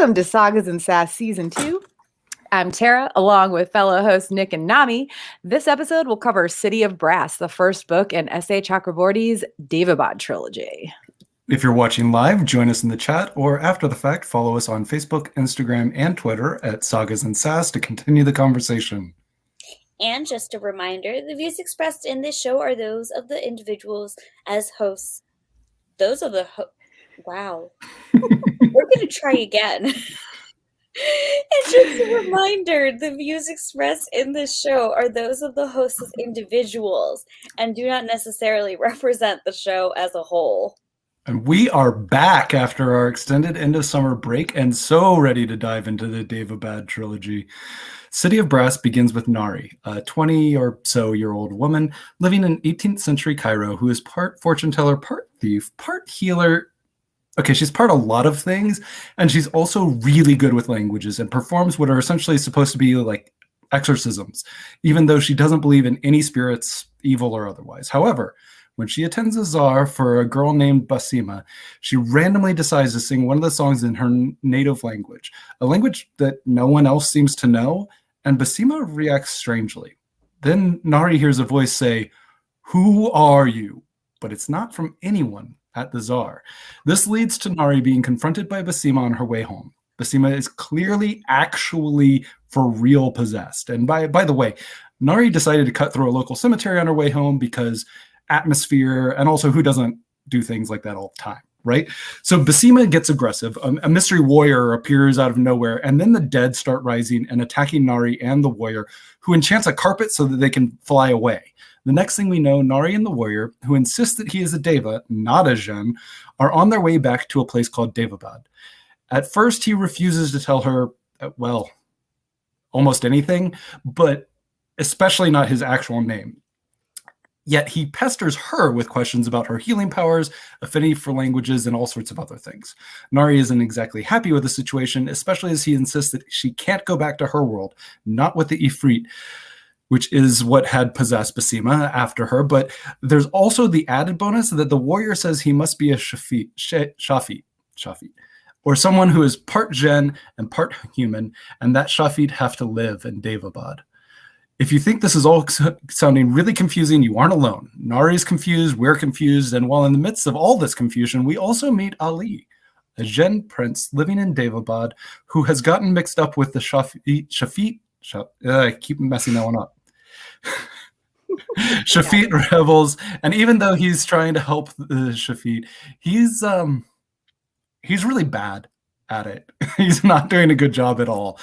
Welcome to Sagas and Sass Season 2. I'm Tara, along with fellow hosts Nick and Nami. This episode will cover City of Brass, the first book in S.A. Chakraborty's Daevabad trilogy. If you're watching live, join us in the chat, or after the fact, follow us on Facebook, Instagram, and Twitter at Sagas and Sass to continue the conversation. And just a reminder, the views expressed in this show are those of the individuals as hosts. Those of the wow. We're going to try again. And just a reminder, the views expressed in this show are those of the hosts as individuals and do not necessarily represent the show as a whole. And we are back after our extended end of summer break and so ready to dive into the Daevabad trilogy. City of Brass begins with Nari, a 20 or so year old woman living in 18th century Cairo who is part fortune teller, part thief, part healer. Okay, she's part a lot of things, and she's also really good with languages and performs what are essentially supposed to be like exorcisms, even though she doesn't believe in any spirits, evil or otherwise. However, when she attends a czar for a girl named Basima, she randomly decides to sing one of the songs in her native language, a language that no one else seems to know, and Basima reacts strangely. Then Nari hears a voice say, "Who are you?" But it's not from anyone at the czar. This leads to Nari being confronted by Basima on her way home. Basima is clearly actually for real possessed. And by the way, Nari decided to cut through a local cemetery on her way home because atmosphere, and also who doesn't do things like that all the time, right? So Basima gets aggressive. A mystery warrior appears out of nowhere, and then the dead start rising and attacking Nari and the warrior, who enchants a carpet so that they can fly away. The next thing we know, Nari and the warrior, who insists that he is a Deva, not a Jinn, are on their way back to a place called Daevabad. At first, he refuses to tell her, well, almost anything, but especially not his actual name. Yet he pesters her with questions about her healing powers, affinity for languages, and all sorts of other things. Nari isn't exactly happy with the situation, especially as he insists that she can't go back to her world, not with the Ifrit, which is what had possessed Basima after her. But there's also the added bonus that the warrior says he must be a Shafit, or someone who is part Jinn and part human, and that Shafit have to live in Daevabad. If you think this is all sounding really confusing, you aren't alone. Nari's confused, we're confused, and while in the midst of all this confusion, we also meet Ali, a Jinn prince living in Daevabad who has gotten mixed up with the Shafit. I keep messing that one up. Shafit rebels, and even though he's trying to help the Shafit, he's really bad at it. He's not doing a good job at all.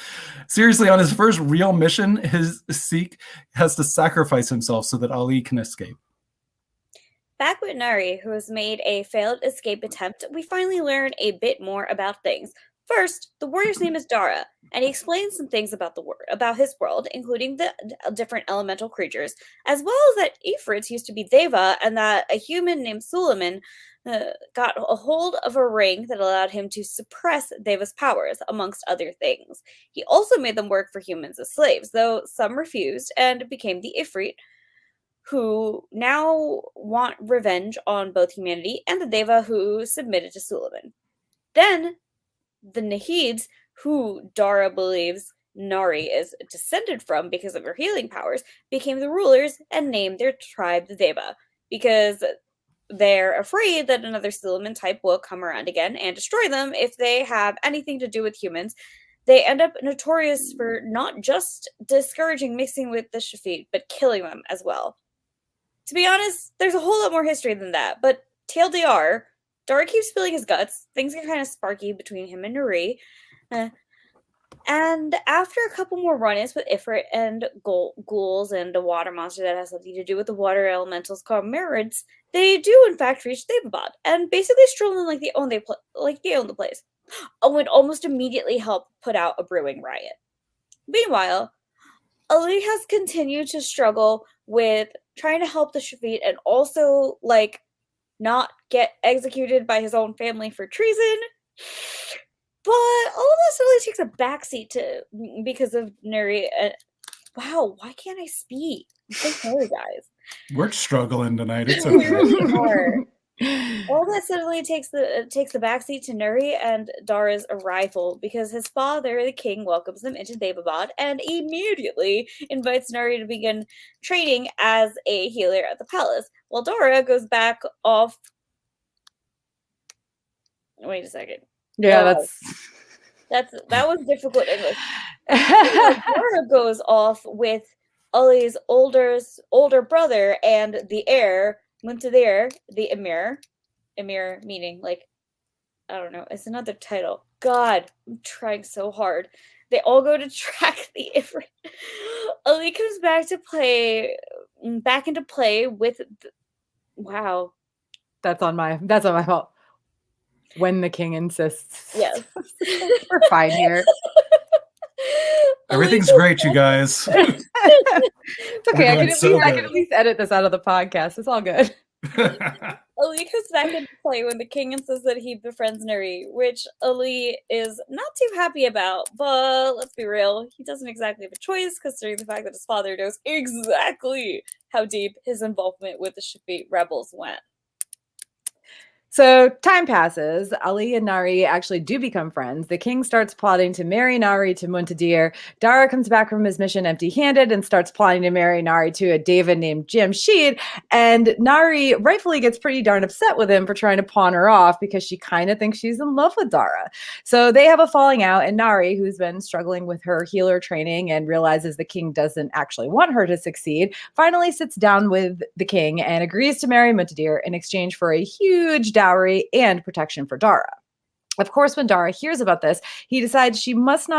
Seriously, on his first real mission, his Sikh has to sacrifice himself so that Ali can escape. Back with Nari, who has made a failed escape attempt, we finally learn a bit more about things. First, the warrior's name is Dara, and he explains some things about his world, including the different elemental creatures, as well as that Ifrits used to be Deva, and that a human named Suleiman got a hold of a ring that allowed him to suppress Deva's powers, amongst other things. He also made them work for humans as slaves, though some refused and became the Ifrit, who now want revenge on both humanity and the Deva who submitted to Suleiman. Then, the Nahids, who Dara believes Nari is descended from because of her healing powers, became the rulers and named their tribe the Deva, because they're afraid that another Suleiman type will come around again and destroy them if they have anything to do with humans. They end up notorious for not just discouraging mixing with the Shafit, but killing them as well. To be honest, there's a whole lot more history than that, but TLDR, Dara keeps spilling his guts. Things get kind of sparky between him and Nuri. And after a couple more run-ins with Ifrit and ghouls and a water monster that has something to do with the water elementals called Marids, they do in fact reach Daevabad and basically stroll in like they own the place. Oh, and almost immediately help put out a brewing riot. Meanwhile, Ali has continued to struggle with trying to help the Shafit and also not get executed by his own family for treason. But all of this really takes a backseat because of Nuri. Wow, why can't I speak? I'm so sorry, guys. We're struggling tonight. It's We okay. really are. All that suddenly takes the backseat to Nuri and Dara's arrival because his father, the king, welcomes them into Daevabad and immediately invites Nuri to begin training as a healer at the palace, while Dara goes back off. Wait a second. Yeah, that was difficult English. Dara goes off with Ali's older brother and the heir, Muntadir, the emir. Emir meaning, like, I don't know, it's another title. God, I'm trying so hard. They all go to track the Ifrit. Ali comes back into play with wow. That's on my fault. When the king insists. Yes. We're fine here. Everything's great, you guys. It's okay. I can at least edit this out of the podcast. It's all good. Ali comes back into play when the king insists that he befriends Nuri, which Ali is not too happy about, but let's be real, he doesn't exactly have a choice considering the fact that his father knows exactly how deep his involvement with the Shafit rebels went. So time passes. Ali and Nari actually do become friends. The king starts plotting to marry Nari to Muntadir. Dara comes back from his mission empty-handed and starts plotting to marry Nari to a David named Jamshid. And Nari rightfully gets pretty darn upset with him for trying to pawn her off because she kind of thinks she's in love with Dara. So they have a falling out, and Nari, who's been struggling with her healer training and realizes the king doesn't actually want her to succeed, finally sits down with the king and agrees to marry Muntadir in exchange for a huge dowry and protection for Dara. Of course, when Dara hears about this, he decides she must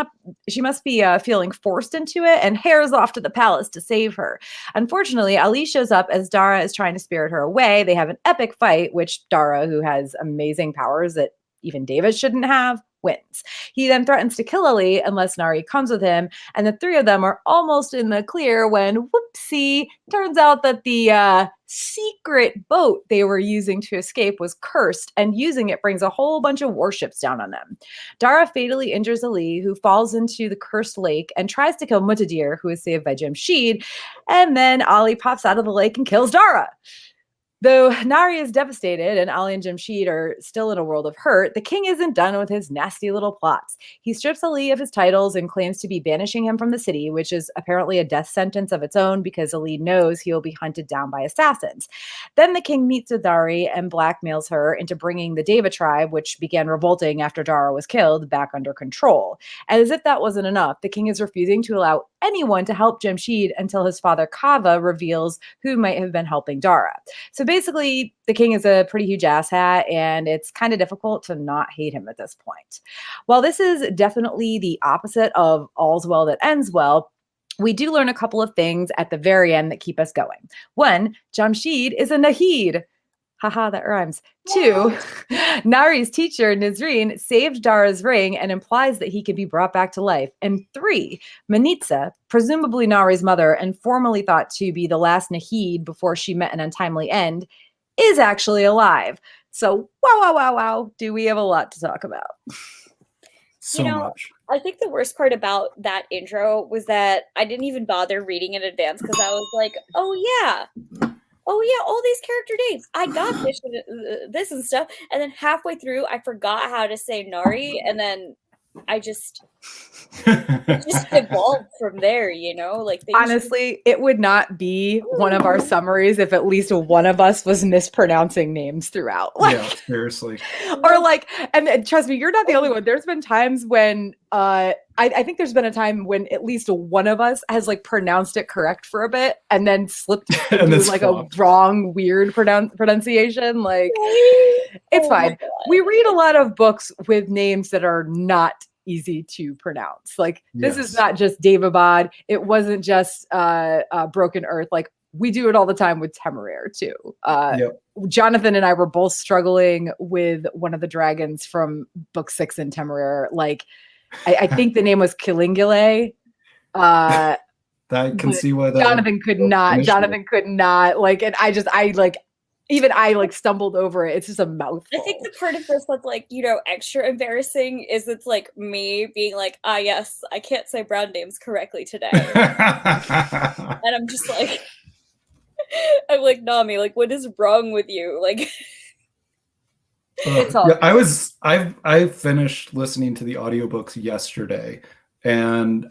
be feeling forced into it and hairs off to the palace to save her. Unfortunately, Ali shows up as Dara is trying to spirit her away. They have an epic fight, which Dara, who has amazing powers that even David shouldn't have, wins. He then threatens to kill Ali unless Nari comes with him, and the three of them are almost in the clear when, whoopsie, turns out that the secret boat they were using to escape was cursed, and using it brings a whole bunch of warships down on them. Dara fatally injures Ali, who falls into the cursed lake and tries to kill Muntadir, who is saved by Jamshid, and then Ali pops out of the lake and kills Dara. Though Nari is devastated and Ali and Jamshid are still in a world of hurt, the king isn't done with his nasty little plots. He strips Ali of his titles and claims to be banishing him from the city, which is apparently a death sentence of its own because Ali knows he will be hunted down by assassins. Then the king meets with Dari and blackmails her into bringing the Deva tribe, which began revolting after Dara was killed, back under control. And as if that wasn't enough, the king is refusing to allow anyone to help Jamshid until his father Kava reveals who might have been helping Dara. So basically, the king is a pretty huge asshat, and it's kind of difficult to not hate him at this point. While this is definitely the opposite of all's well that ends well, we do learn a couple of things at the very end that keep us going. One, Jamshid is a Nahid. Haha, that rhymes. Two, Nari's teacher, Nizreen, saved Dara's ring and implies that he can be brought back to life. And three, Manitza, presumably Nari's mother and formerly thought to be the last Nahid before she met an untimely end, is actually alive. So, wow, do we have a lot to talk about. So much. I think the worst part about that intro was that I didn't even bother reading in advance because I was like, oh yeah, all these character names. I got this and stuff. And then halfway through, I forgot how to say Nari, and then it just evolved from there, Like honestly, it would not be one of our summaries if at least one of us was mispronouncing names throughout. Yeah, seriously. Or and trust me, you're not the only one. There's been times when I think there's been a time when at least one of us has pronounced it correct for a bit and then slipped into a wrong, weird pronunciation. It's fine. We read a lot of books with names that are not easy to pronounce. This is not just Daevabad. It wasn't just Broken Earth. We do it all the time with Temeraire too. Yep. Jonathan and I were both struggling with one of the dragons from book 6 in Temeraire. I think the name was Kilingule. I can see why that Jonathan could not. And I stumbled over it. It's just a mouthful. I think the part of this that's extra embarrassing is it's me being yes, I can't say brown names correctly today. And I'm just I'm Nami, what is wrong with you? It's all yeah, I finished listening to the audiobooks yesterday, and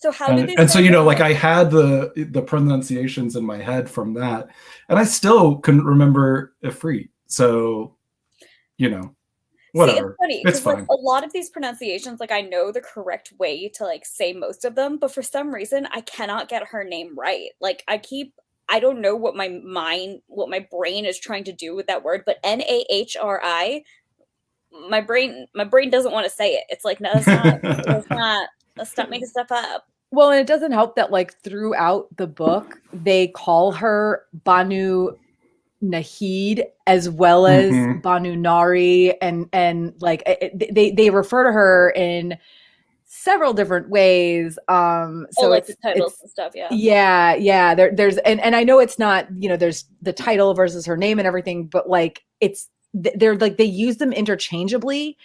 So how did they and so say it? like I had the pronunciations in my head from that, and I still couldn't remember Ifrit. So See, it's whatever, funny it's because like fine. a lot of these pronunciations, like I know the correct way to like say most of them, but for some reason I cannot get her name right. Like I don't know what my brain is trying to do with that word, but Nahri, my brain doesn't want to say it. It's like, no, let's not making stuff up. well, and it doesn't help that like throughout the book they call her Banu Nahid as well as Mhm. Banu Nari, and like they refer to her in several different ways. Oh, So like the it's titles and stuff, yeah. yeah. There's and I know it's not, there's the title versus her name and everything, but like they're like they use them interchangeably.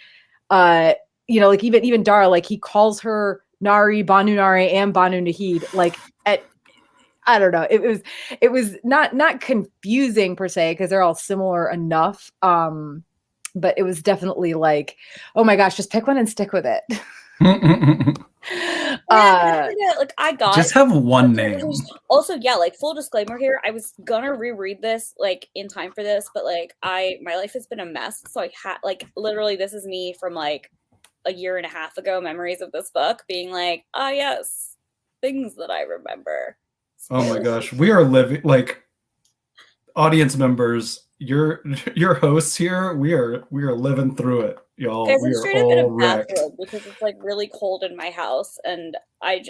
Like even Dara, like he calls her Nari, Banu Nari, and Banu Nahid, like at I don't know. It was not confusing per se because they're all similar enough. But it was definitely like, oh my gosh, just pick one and stick with it. Yeah, like I got Just have one the name. trilogies. Also, yeah, like full disclaimer here, I was gonna reread this like in time for this, but like my life has been a mess, so I had like literally this is me from like a year and a half ago, memories of this book being like, ah yes, things that I remember. Oh my Spoilers. gosh, we are living like audience members. Your hosts here. We are living through it, y'all. Guys, We I'm are straight up in a all wrecked. bathrobe because it's like really cold in my house, and I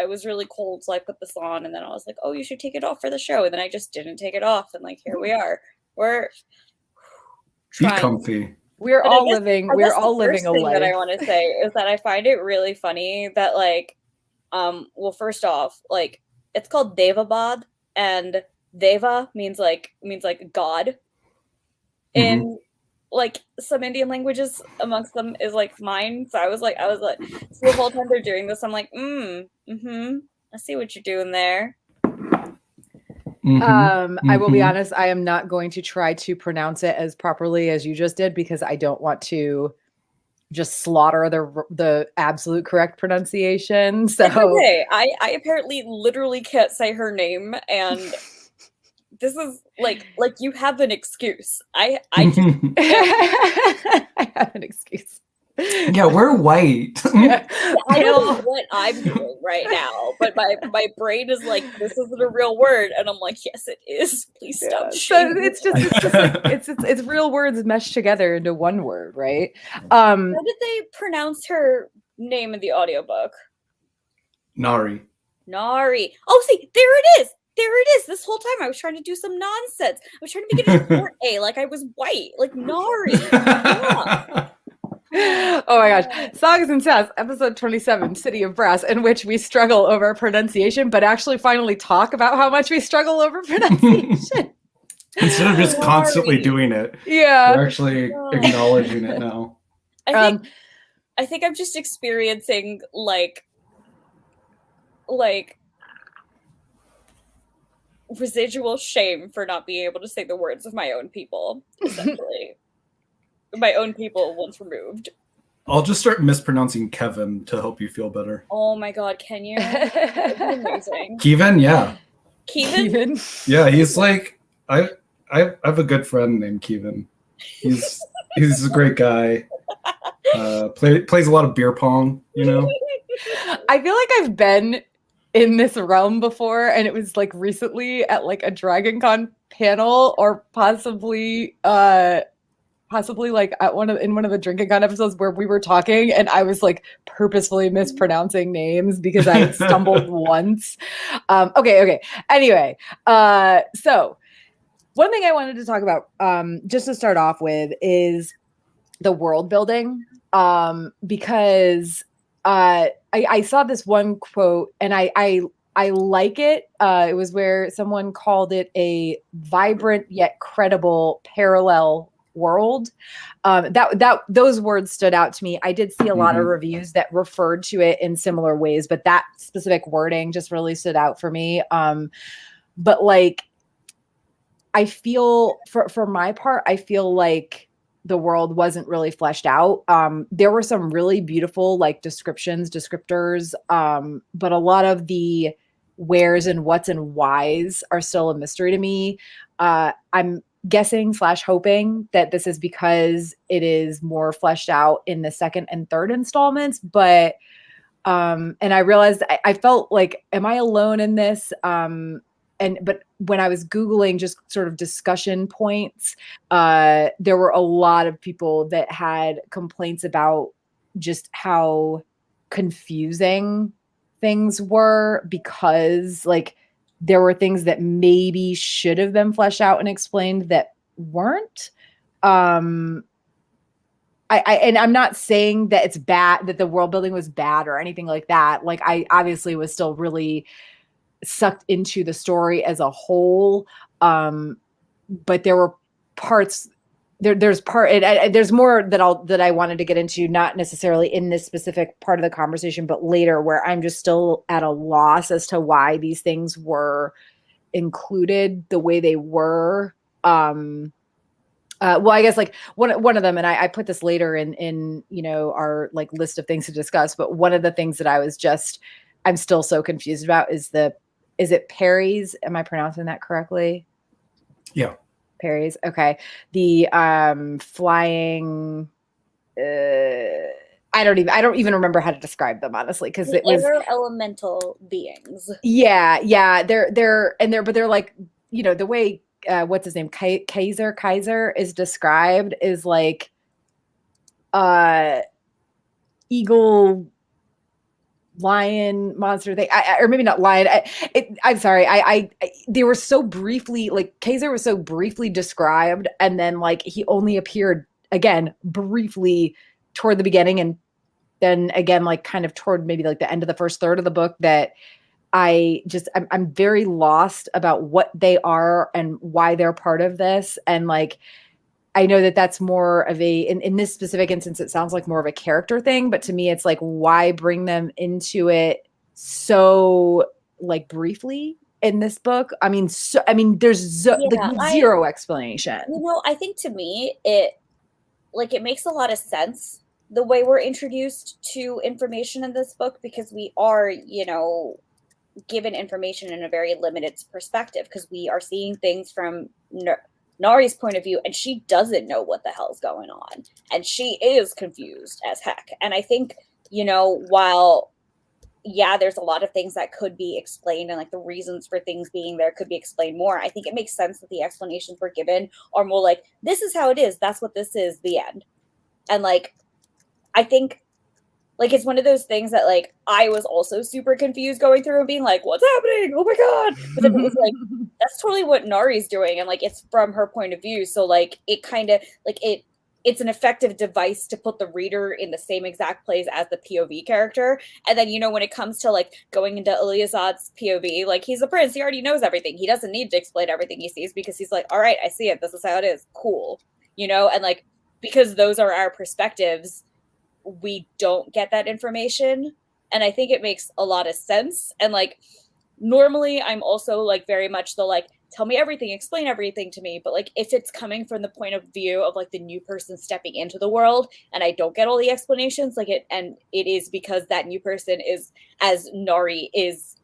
was really cold, so I put this on, and then I was like, oh, you should take it off for the show, and then I just didn't take it off, and like here we are, we're Be trying. comfy. We're But all living. We're all the living first a thing that I life. want to say is that I find it really funny that like, well, first off, like it's called Daevabad, and Deva means like God in like some Indian languages, amongst them is like mine. So I was like, so the whole time they're doing this, I'm like, I see what you're doing there. I will be honest, I am not going to try to pronounce it as properly as you just did because I don't want to just slaughter the absolute correct pronunciation. So It's okay. I apparently literally can't say her name, and this is like you have an excuse. I just I have an excuse. Yeah, we're white. Yeah. I don't know what I'm doing right now, but my brain is like, this isn't a real word, and I'm like, yes, it is. Please stop. So it's just like it's real words meshed together into one word, right? How did they pronounce her name in the audiobook? Nari. Nari. Oh, see, there it is. There it is. This whole time I was trying to do some nonsense. I was trying to make it a short A, like I was white, like Nari. Yeah. Oh my gosh. Songs and Sass, episode 27, City of Brass, in which we struggle over pronunciation, but actually finally talk about how much we struggle over pronunciation. Instead of just constantly doing it, Yeah. we're actually acknowledging it now. I think I'm just experiencing like residual shame for not being able to say the words of my own people, essentially. My own people once removed. I'll just start mispronouncing Kevin to help you feel better. Oh my god, can you? It's amazing. Kevin, yeah. Kevin? Yeah, he's like I have a good friend named Kevin. He's a great guy. Plays a lot of beer pong, I feel like I've been in this realm before, and it was like recently at like a Dragon Con panel, or possibly like at in one of the Drinking Con episodes where we were talking and I was like purposefully mispronouncing names because I had stumbled once. Okay. Anyway, so one thing I wanted to talk about, just to start off with, is the world building, because I saw this one quote and I like it. It was where someone called it a vibrant yet credible parallel world. Those words stood out to me. I did see a lot of reviews that referred to it in similar ways, but that specific wording just really stood out for me. But like, I feel for my part, I feel like the world wasn't really fleshed out. There were some really beautiful like descriptors, but a lot of the wheres and what's and whys are still a mystery to me. I'm guessing / hoping that this is because it is more fleshed out in the second and third installments, but and I realized I felt like, am I alone in this? But when I was Googling just sort of discussion points, there were a lot of people that had complaints about just how confusing things were, because like there were things that maybe should have been fleshed out and explained that weren't. And I'm not saying that it's bad, that the world building was bad or anything like that. Like I obviously was still really sucked into the story as a whole. But there were parts there's more that I wanted to get into, not necessarily in this specific part of the conversation, but later, where I'm just still at a loss as to why these things were included the way they were. Well, I guess like one of them, and I put this later in our like list of things to discuss, but one of the things that I'm still so confused about is it Perry's? Am I pronouncing that correctly? Yeah. Perry's. Okay. The flying I don't even remember how to describe them, honestly, because it was air elemental beings. Yeah. They're like, the way what's his name? Kaiser is described is like eagle, lion, monster thing, or maybe not lion. I'm sorry. They were so briefly, like Kaiser was so briefly described, and then like he only appeared again briefly toward the beginning, and then again like kind of toward maybe like the end of the first third of the book, that I'm very lost about what they are and why they're part of this. And like, I know that that's more of in this specific instance, it sounds like more of a character thing, but to me, it's like, why bring them into it so like briefly in this book? There's like zero explanation. I think to me, it makes a lot of sense the way we're introduced to information in this book, because we are, given information in a very limited perspective, because we are seeing things from Nari's point of view, and she doesn't know what the hell's going on, and she is confused as heck. And I think, while there's a lot of things that could be explained, and like the reasons for things being there could be explained more, I think it makes sense that the explanations we're given are more like, this is how it is, that's what this is, the end. And like, I think like it's one of those things that like I was also super confused going through and being like, what's happening? Oh my God. But then it was like, that's totally what Nari's doing. And like, it's from her point of view. So like, it kind of like it's an effective device to put the reader in the same exact place as the POV character. And then, when it comes to like going into Eliasad's POV, like he's the prince, he already knows everything. He doesn't need to explain everything he sees, because he's like, all right, I see it. This is how it is. Cool. And like, because those are our perspectives, we don't get that information. And I think it makes a lot of sense. And like, normally I'm also like very much the like, tell me everything, explain everything to me. But like, if it's coming from the point of view of like the new person stepping into the world, and I don't get all the explanations, it is because that new person is, as Nari is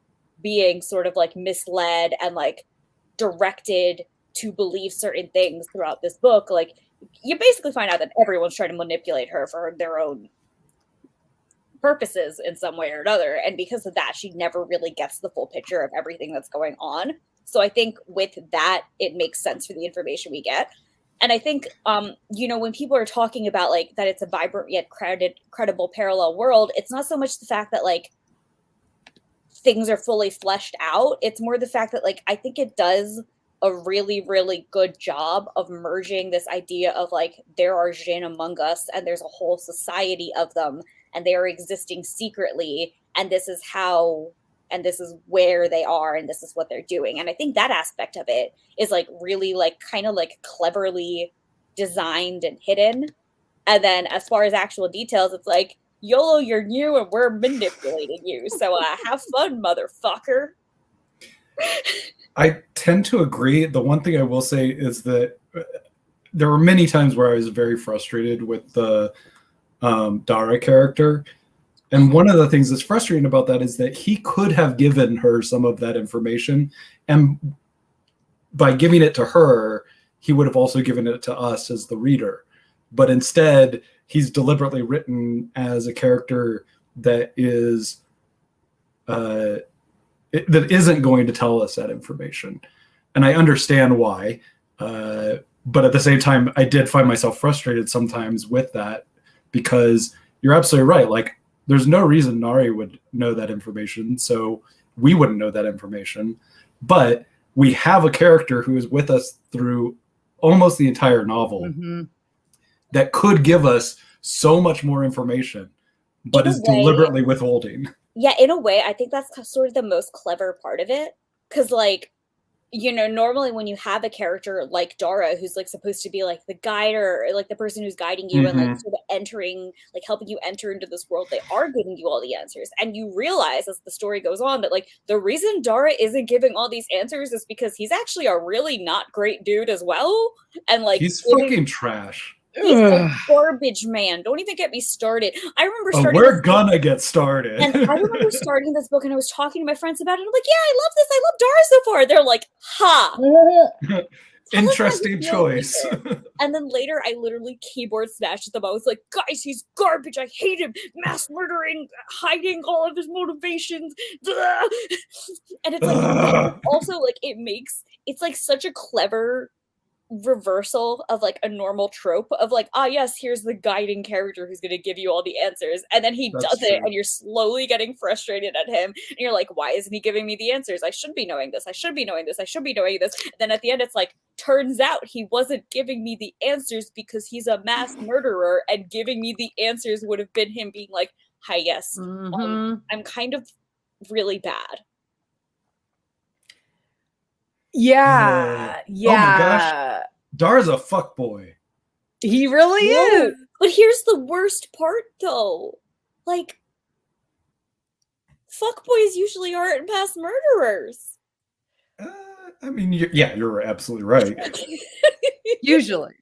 being sort of like misled and like directed to believe certain things throughout this book, like you basically find out that everyone's trying to manipulate her for their own purposes in some way or another. And because of that, she never really gets the full picture of everything that's going on. So I think with that, it makes sense for the information we get. And I think, when people are talking about like that it's a vibrant yet credible parallel world, it's not so much the fact that like things are fully fleshed out. It's more the fact that like, I think it does a really, really good job of merging this idea of like, there are Jinn among us, and there's a whole society of them, and they are existing secretly, and this is how, and this is where they are, and this is what they're doing. And I think that aspect of it is like really like kind of like cleverly designed and hidden. And then as far as actual details, it's like, YOLO, you're new and we're manipulating you. So have fun, motherfucker. I tend to agree. The one thing I will say is that there were many times where I was very frustrated with the Dara character. And one of the things that's frustrating about that is that he could have given her some of that information. And by giving it to her, he would have also given it to us as the reader. But instead, he's deliberately written as a character that is that isn't going to tell us that information. And I understand why. But at the same time, I did find myself frustrated sometimes with that, because you're absolutely right. Like, there's no reason Nari would know that information, so we wouldn't know that information. But we have a character who is with us through almost the entire novel that could give us so much more information, but is deliberately withholding. Yeah, in a way, I think that's sort of the most clever part of it. Because, like, you know, normally when you have a character like Dara, who's like supposed to be like the guider, or like the person who's guiding you and like sort of entering, like helping you enter into this world, they are giving you all the answers. And you realize as the story goes on that like the reason Dara isn't giving all these answers is because he's actually a really not great dude as well. And like he's fucking trash. He's a garbage man. Don't even get me started. I remember starting. We're gonna get started. And I remember starting this book, and I was talking to my friends about it. I'm like, "Yeah, I love this. I love Dara so far." They're like, "Ha." Interesting choice. And then later, I literally keyboard smashed them. I was like, "Guys, he's garbage. I hate him. Mass murdering, hiding all of his motivations." And it's like, also like it's like such a clever reversal of like a normal trope of like, yes, here's the guiding character who's going to give you all the answers, and then he does it, and you're slowly getting frustrated at him, and you're like, why isn't he giving me the answers? I should be knowing this. I should be knowing this. I should be knowing this. And then at the end, it's like, turns out he wasn't giving me the answers because he's a mass murderer, and giving me the answers would have been him being like, hi, yes, I'm kind of really bad. Yeah. Oh my gosh. Dara's a fuckboy. He really is. But here's the worst part, though. Like, fuckboys usually aren't mass murderers. I mean, you're absolutely right. Usually.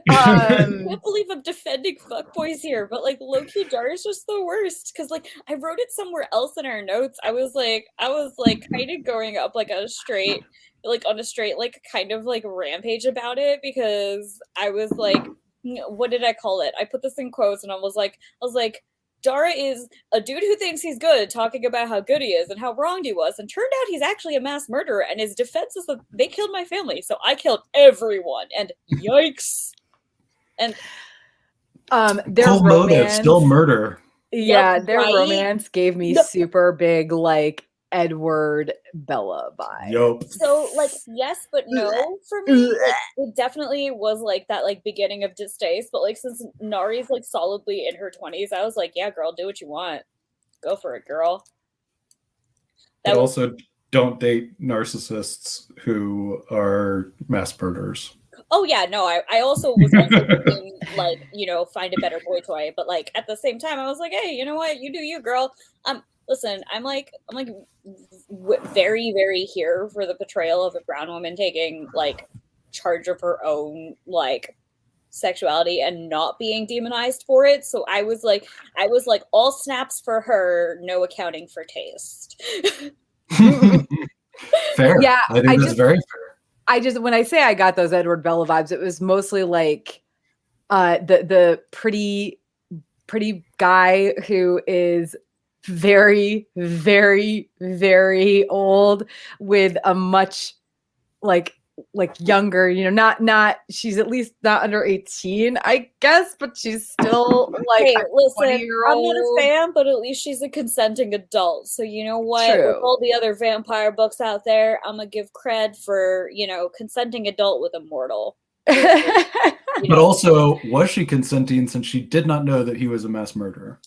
I can't believe I'm defending fuckboys here, but like low-key Dara's just the worst. Because like I wrote it somewhere else in our notes. I was like kind of going up like on a straight like kind of like rampage about it, because I was like, what did I call it? I put this in quotes, and I was like, Dara is a dude who thinks he's good, talking about how good he is and how wronged he was, and turned out he's actually a mass murderer, and his defense is that they killed my family, so I killed everyone, and yikes. And their cool romance, motive, still murder. Yeah, their romance gave me super big like Edward Bella vibe. Yup. So like yes but no for me. Like, it definitely was like that like beginning of distaste, but like since Nari's like solidly in her 20s, I was like, yeah, girl, do what you want. Go for it, girl. But also don't date narcissists who are mass murderers. Oh yeah, no, I also was also thinking, like, you know, find a better boy toy, but like at the same time I was like, hey, you know what, you do you, girl. Listen, I'm very, very here for the portrayal of a brown woman taking like charge of her own like sexuality and not being demonized for it. So I was like all snaps for her, no accounting for taste. Fair. Yeah, I think that's very fair. When I say I got those Edward Bella vibes, it was mostly like the pretty guy who is very, very, very old with a much like younger, you know, not she's at least not under 18, I guess, but she's still like, hey, listen, 20-year-old. I'm not a fan, but at least she's a consenting adult. So you know what? True. With all the other vampire books out there, I'm gonna give cred for, you know, consenting adult with a mortal. But also, was she consenting since she did not know that he was a mass murderer?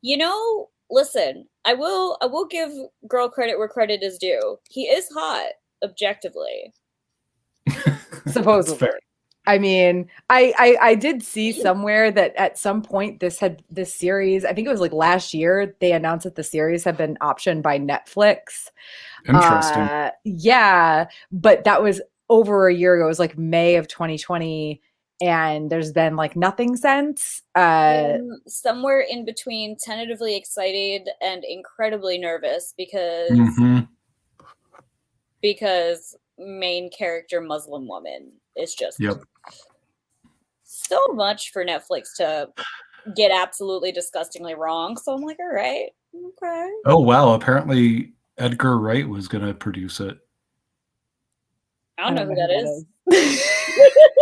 You know, listen, I will give girl credit where credit is due. He is hot, objectively. Supposedly. Fair. I mean, I did see somewhere that at some point this series, I think it was like last year, they announced that the series had been optioned by Netflix. Interesting. Yeah, but that was over a year ago. It was like May of 2020. and there's been like nothing since. Somewhere in between tentatively excited and incredibly nervous because main character Muslim woman is just so much for Netflix to get absolutely disgustingly wrong. So I'm like, all right, okay. Oh wow! Apparently Edgar Wright was going to produce it. I don't know who that is.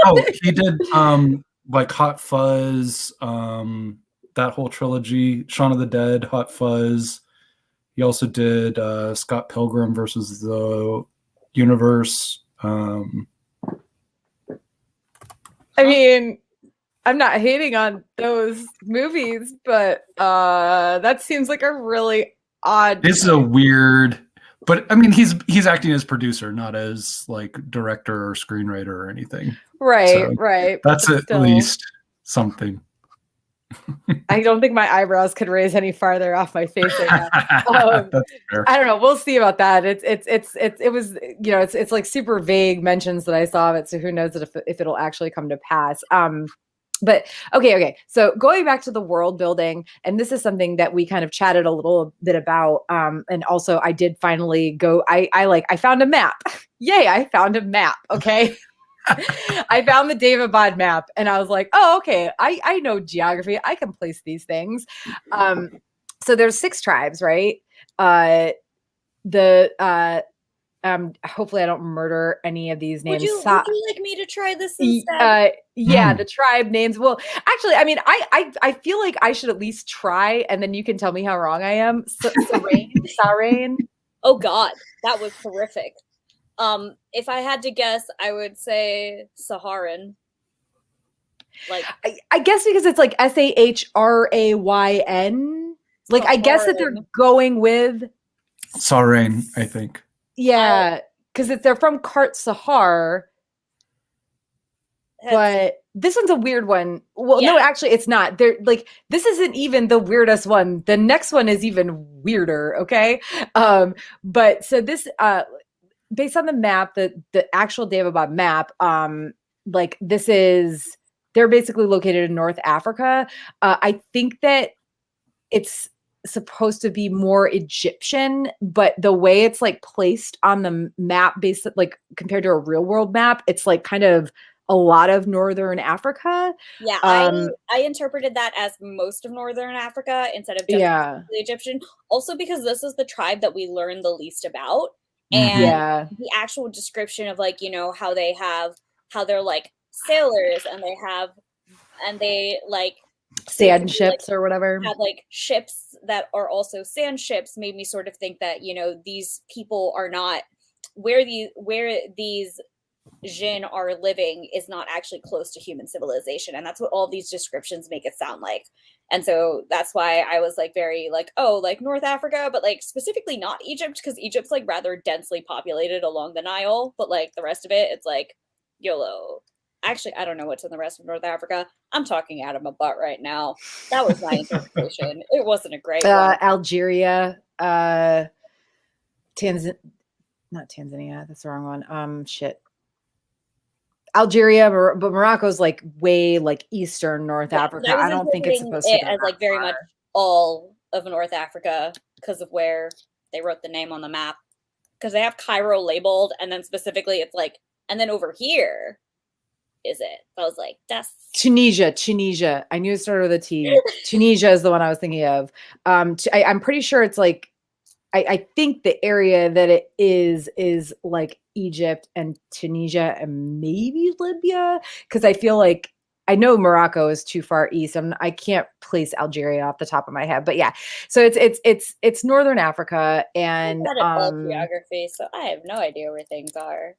Oh, he did like Hot Fuzz, that whole trilogy, Shaun of the Dead, Hot Fuzz. He also did Scott Pilgrim versus the Universe. I mean, I'm not hating on those movies, but that seems like a really odd. It's a weird, but I mean, he's acting as producer, not as like director or screenwriter or anything. Right, So right. That's at least something. I don't think my eyebrows could raise any farther off my face right now. That's fair. I don't know. We'll see about that. It was, you know, it's like super vague mentions that I saw of it. So who knows if it'll actually come to pass. But okay. So going back to the world building, and this is something that we kind of chatted a little bit about. And also I did finally go, I found a map. Yay. I found a map. Okay. I found the Daevabad map and I was like, oh, okay. I know geography. I can place these things. So there's 6 tribes, right? Hopefully I don't murder any of these names. Would you like me to try this instead? The tribe names. Well, actually, I mean, I feel like I should at least try, and then you can tell me how wrong I am. Sarain. Oh God, that was horrific. If I had to guess, I would say Saharan. Like, I guess because it's like Sahrayn. Like, I guess that they're going with Sarain, I think. Yeah, because they're from Kart Sahar. But this one's a weird one. Well, no, actually, it's not. They're like, this isn't even the weirdest one. The next one is even weirder. Okay. But so this, based on the map, the actual Daevabad map, like they're basically located in North Africa. I think that it's supposed to be more Egyptian, but the way it's like placed on the map, based like compared to a real world map, it's like kind of a lot of Northern Africa. Yeah, I interpreted that as most of Northern Africa instead of just the Egyptian. Also because this is the tribe that we learned the least about. And the actual description of like, you know, how they're like sailors and they like sand ships or whatever, had like ships that are also sand ships, made me sort of think that, you know, these people are not where these Jinn are living is not actually close to human civilization, and that's what all these descriptions make it sound like. And so that's why I was like very like, oh, like North Africa, but like specifically not Egypt, because Egypt's like rather densely populated along the Nile, but like the rest of it, it's like YOLO. Actually, I don't know what's in the rest of North Africa. I'm talking out of my butt right now. That was my interpretation. It wasn't a great one. Algeria, not Tanzania. That's the wrong one. Algeria, but Morocco's like way like Eastern North Africa. I don't think it's supposed to be as like very much all of North Africa because of where they wrote the name on the map. Because they have Cairo labeled, and then specifically it's like, and then over here is it? I was like, that's Tunisia. I knew it started with a T. Tunisia is the one I was thinking of. I'm pretty sure it's like, I think the area that it is like Egypt and Tunisia and maybe Libya, because I feel like I know Morocco is too far east, and I can't place Algeria off the top of my head. But yeah, so it's Northern Africa, and geography, so I have no idea where things are.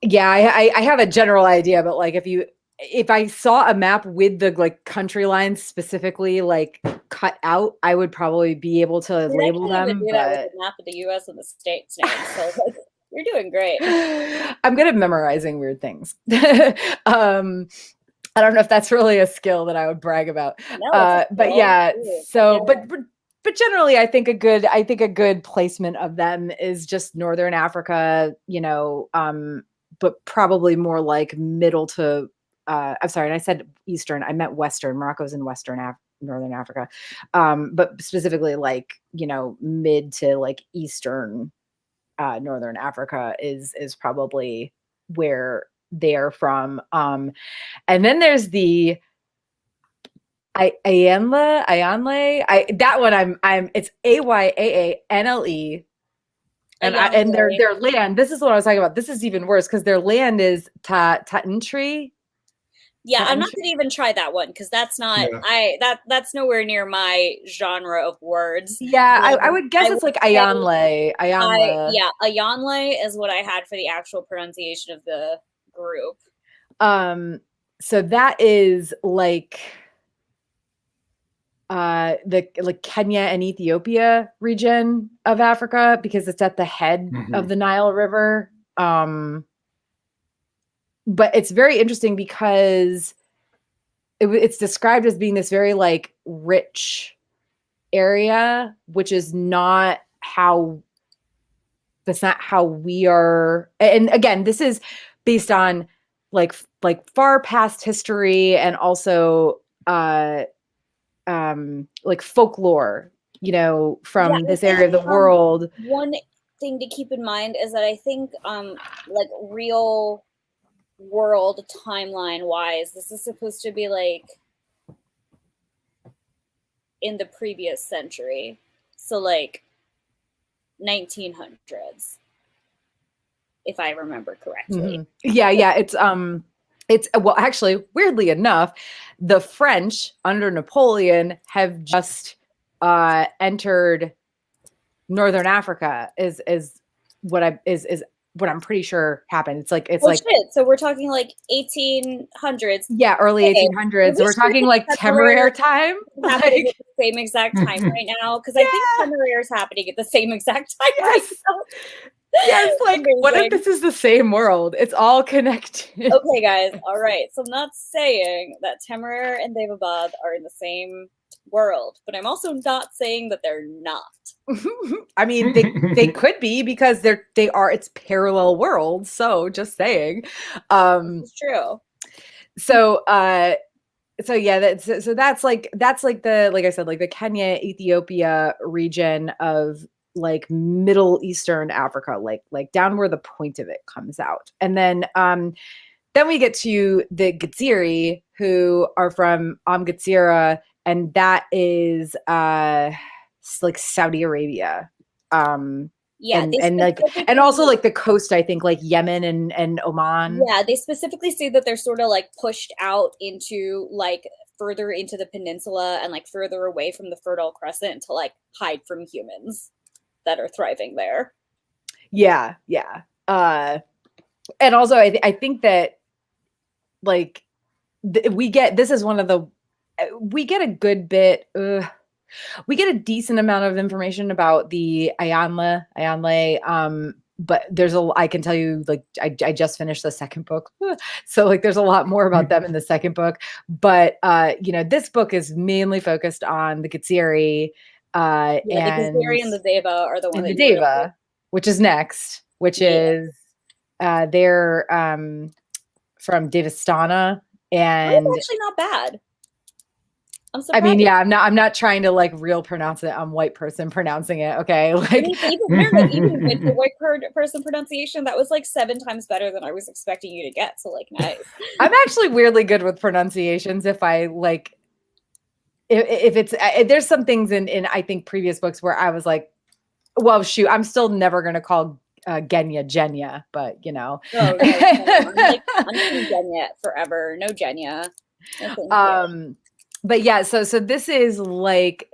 Yeah, I have a general idea, but like if I saw a map with the like country lines specifically like cut out, I would probably be able to label them. Do that with the map of the U.S. and the states names. So like, you're doing great. I'm good at memorizing weird things. I don't know if that's really a skill that I would brag about. No, but yeah, so yeah. But generally, I think a good placement of them is just Northern Africa, you know, but probably more like middle to I'm sorry, and I said Eastern, I meant Western. Morocco's in Northern Africa. But specifically like, mid to like Eastern Northern Africa is probably where they're from. And then there's the Ayanle. That one it's Ayaanle. And their land, this is what I was talking about. This is even worse because their land is Tatantri. Yeah, I'm not gonna even try that one because that's not that's nowhere near my genre of words. Yeah, I would guess it's like Ayanle. Ayanle is what I had for the actual pronunciation of the group. So that is like the like Kenya and Ethiopia region of Africa because it's at the head of the Nile River. But it's very interesting because it's described as being this very like rich area, which is not how we are. And again, this is based on like far past history and also like folklore, from this area of the world. One thing to keep in mind is that I think like real world timeline wise, this is supposed to be like in the previous century, so like 1900s, if I remember correctly. Yeah, it's well, actually, weirdly enough, the French under Napoleon have just entered Northern Africa is what I'm pretty sure happened. It's like shit. So we're talking like 1800s. Yeah, early 1800s. So we're talking like Temeraire time. Happening at the same exact time right now because I think Temeraire is happening at the same exact time right now. Yes, like what if this is the same world? It's all connected. Okay, guys. All right. So I'm not saying that Temeraire and Daevabad are in the same world, but I'm also not saying that they're not. I mean, they could be because it's parallel worlds. So just saying. It's true. So yeah, that's like the, like I said, like the Kenya, Ethiopia region of like Middle Eastern Africa, like down where the point of it comes out. And then we get to the Gaziri, who are from Gatsira, and that is like Saudi Arabia. And also like the coast, I think, like Yemen and Oman. Yeah, they specifically say that they're sort of like pushed out into like further into the peninsula and like further away from the Fertile Crescent to like hide from humans that are thriving there. Yeah. And also I think that like we get a good bit. We get a decent amount of information about the Ayanle. But I can tell you, like, I just finished the second book. So like, there's a lot more about them in the second book, but this book is mainly focused on the Gaziri. And the Gaziri and the Deva are the ones. The Deva, which is next, which is they're from Devastana, and it's actually not bad. I'm surprised. I mean, yeah, I'm not trying to like real pronounce it. I'm white person pronouncing it. Okay, like even with the white person pronunciation, that was like 7 times better than I was expecting you to get. So like, nice. I'm actually weirdly good with pronunciations. If I like. If it's there's some things in I think previous books where I was like, well, shoot, I'm still never gonna call Genya, but Oh, no, I'm Genya forever. No Genya. But yeah, so this is like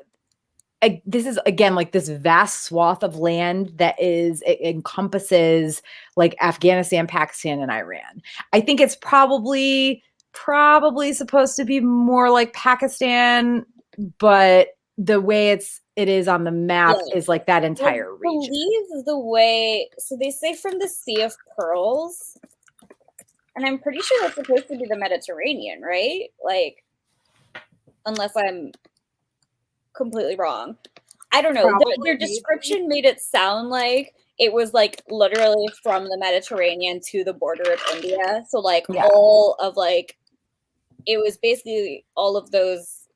this is again like this vast swath of land that it encompasses like Afghanistan, Pakistan, and Iran. I think it's probably supposed to be more like Pakistan, but the way it is on the map is like that entire region. I believe the way, so they say from the Sea of Pearls, and I'm pretty sure that's supposed to be the Mediterranean, right? Like, unless I'm completely wrong. I don't know. Their description made it sound like it was like literally from the Mediterranean to the border of India. So like all of like it was basically all of those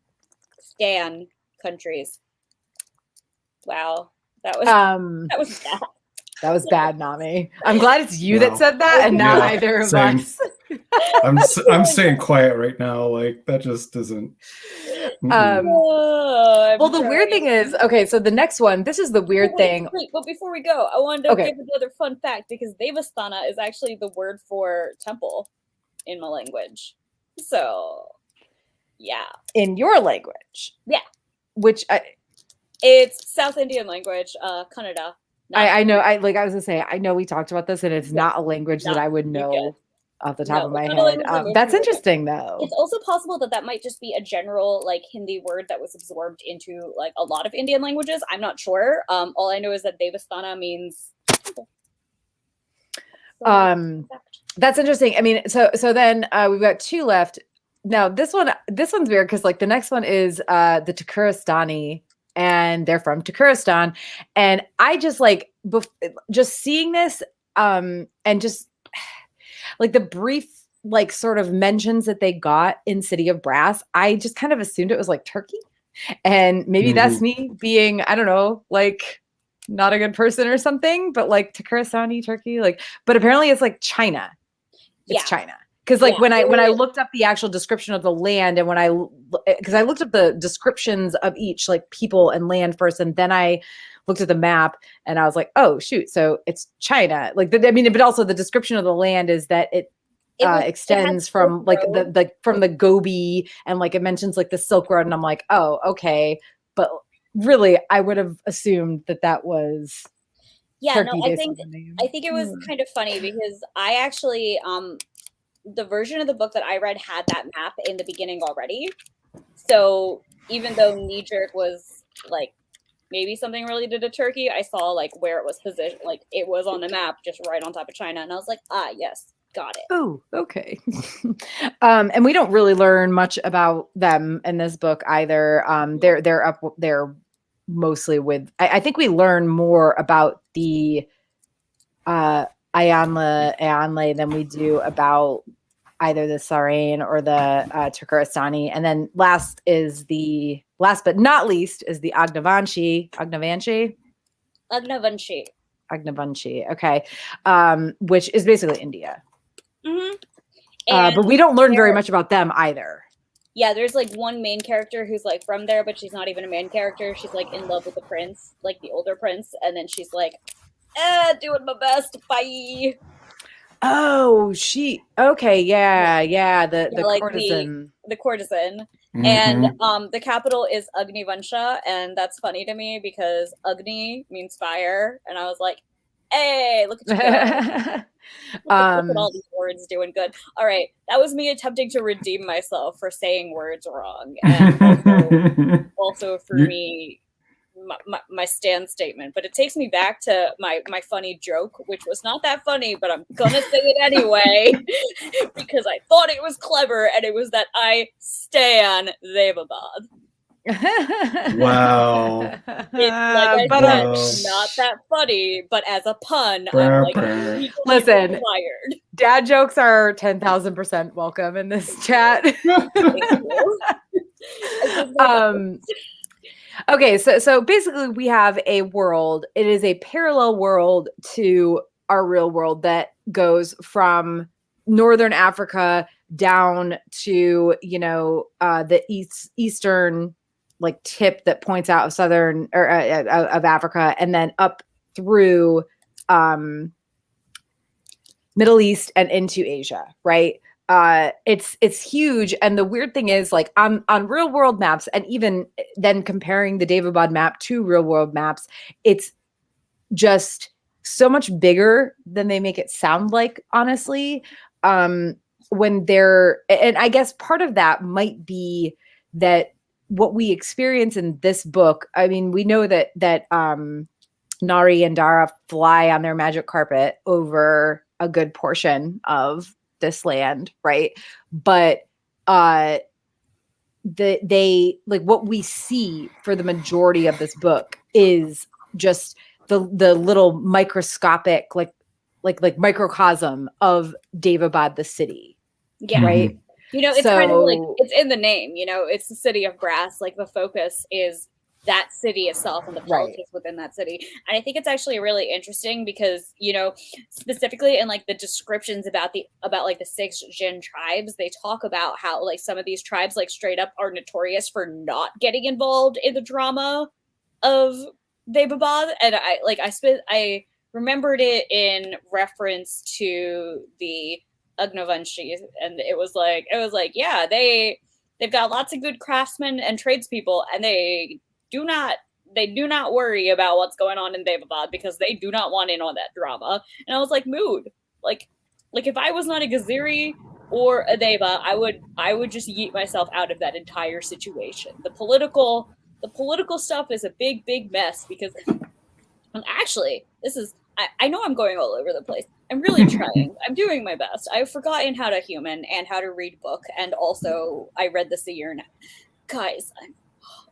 Stan countries. Wow, that was bad. That was bad, Nami. I'm glad it's you that Wow. said that and not Yeah, either of same. us. I'm staying quiet right now. Like that just doesn't. Well, the weird thing is, okay, so the next one, this is the weird thing. Wait, but before we go, I wanted to give another fun fact because Devasthana is actually the word for temple in my language. So, yeah. In your language? Yeah. Which it's South Indian language, Kannada. I know. I was gonna say. I know we talked about this, and it's not a language that I would know off the top of my head. That's interesting, though. It's also possible that might just be a general like Hindi word that was absorbed into like a lot of Indian languages. I'm not sure. All I know is that Devasthana means. That's interesting. I mean, so then we've got two left. Now this one's weird because like the next one is the Takurastani. And they're from Takuristan. And I just like, just seeing this and just like the brief, like sort of mentions that they got in City of Brass, I just kind of assumed it was like Turkey. And maybe that's me being, I don't know, like not a good person or something, but like Takuristani, Turkey, like, but apparently it's like China. It's China. Because like when I looked up the actual description of the land and because I looked up the descriptions of each like people and land first, and then I looked at the map and I was like, oh shoot, so it's China. Like but also the description of the land is that it extends from like from the Gobi, and like it mentions like the Silk Road, and I'm like, oh okay, but really I would have assumed that was Turkey. No, I think it was kind of funny because I actually the version of the book that I read had that map in the beginning already. So even though knee jerk was like maybe something related to Turkey, I saw like where it was positioned, like it was on the map just right on top of China, and I was like, yes, got it. Oh, okay. And we don't really learn much about them in this book either. They're mostly with. I think we learn more about the Ayanle than we do about either the Sarain or the Turkmenistani. And then last but not least is the Agnavanshi. Okay. Which is basically India. Mm-hmm. But we don't learn very much about them either. Yeah, there's like one main character who's like from there, but she's not even a main character. She's like in love with the prince, like the older prince. And then she's like, doing my best. Bye. Oh, okay. Yeah. The like courtesan. The courtesan. Mm-hmm. And the capital is Agnivansha. And that's funny to me because Agni means fire. And I was like, hey, look at you go. Look at all these words doing good. All right. That was me attempting to redeem myself for saying words wrong. And also for me, my stand statement, but it takes me back to my funny joke, which was not that funny, but I'm gonna say it anyway because I thought it was clever, and it was that I stan Daevabad. Wow. It's like I said, not that funny, but as a pun, I'm like, listen, inspired. Dad jokes are 10,000% welcome in this chat. Okay, so basically we have a world. It is a parallel world to our real world that goes from northern Africa down to, the eastern like tip that points out of southern or of Africa, and then up through Middle East and into Asia, right? It's huge. And the weird thing is like on real world maps, and even then comparing the Daevabad map to real world maps, it's just so much bigger than they make it sound like, honestly. And I guess part of that might be that what we experience in this book, I mean, we know that Nari and Dara fly on their magic carpet over a good portion of this land, right? But they like what we see for the majority of this book is just the little microscopic like microcosm of Daevabad the city. Yeah. Right. It's kind of like, it's in the name, it's the city of brass. Like the focus is that city itself and the politics within that city. And I think it's actually really interesting because, specifically in like the descriptions about like the 6 Jin tribes, they talk about how like some of these tribes like straight up are notorious for not getting involved in the drama of Daevabad. And I remembered it in reference to the Ugnavanshi, and it was like, yeah, they've got lots of good craftsmen and tradespeople, and they do not worry about what's going on in Daevabad because they do not want in on that drama. And I was like, mood. Like if I was not a Gaziri or a Deva, I would just yeet myself out of that entire situation. The political stuff is a big mess because, and actually, I know I'm going all over the place. I'm really trying. I'm doing my best. I've forgotten how to human and how to read book, and also I read this a year now. Guys, I'm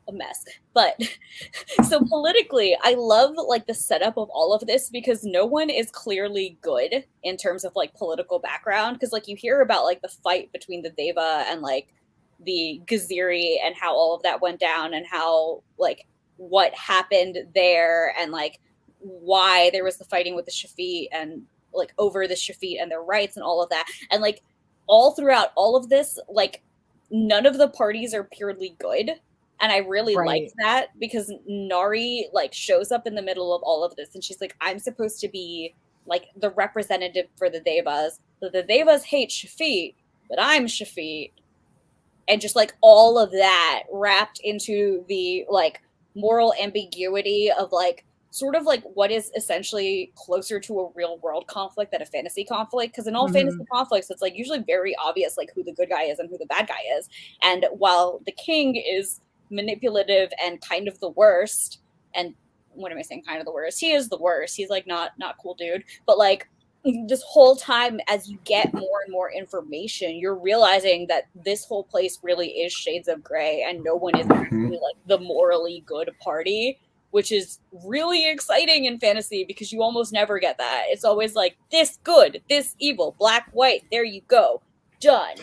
a mess. But so politically, I love like the setup of all of this because no one is clearly good in terms of like political background. Because like you hear about like the fight between the Deva and like the Gaziri and how all of that went down and how like what happened there and like why there was the fighting with the Shafit and like over the Shafit and their rights and all of that. And like all throughout all of this, like none of the parties are purely good. And I really liked that because Nari like shows up in the middle of all of this and she's like, I'm supposed to be like the representative for the Devas. The Devas hate Shafit, but I'm Shafit. And just like all of that wrapped into the like moral ambiguity of like sort of like what is essentially closer to a real world conflict than a fantasy conflict. Because in all fantasy conflicts, it's like usually very obvious like who the good guy is and who the bad guy is. And while the king is manipulative and kind of the worst, and what am I saying, kind of the worst? He is the worst. He's like not cool dude. But like this whole time as you get more and more information, you're realizing that this whole place really is shades of gray and no one is actually like the morally good party, which is really exciting in fantasy because you almost never get that. It's always like this good, this evil, black, white, there you go, done.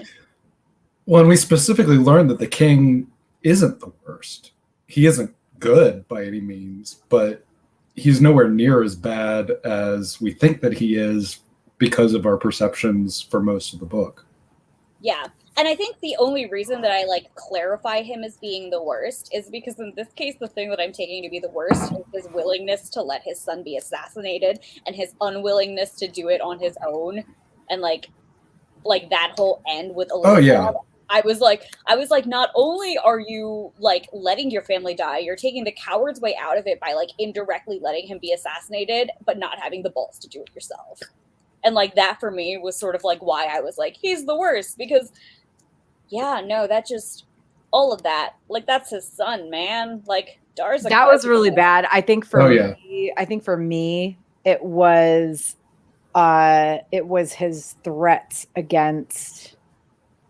Well, and we specifically learned that the king isn't the worst. He isn't good by any means, but he's nowhere near as bad as we think that he is because of our perceptions for most of the book. Yeah. And I think the only reason that I like clarify him as being the worst is because in this case, the thing that I'm taking to be the worst is his willingness to let his son be assassinated and his unwillingness to do it on his own. And like that whole end with Elizabeth. Oh yeah. I was like, not only are you like letting your family die, you're taking the coward's way out of it by like indirectly letting him be assassinated, but not having the balls to do it yourself. And like that for me was sort of like why I was like, he's the worst, because yeah, no, that just all of that, like that's his son, man. Like Dar's that was really bad. I think for me, it was his threats against.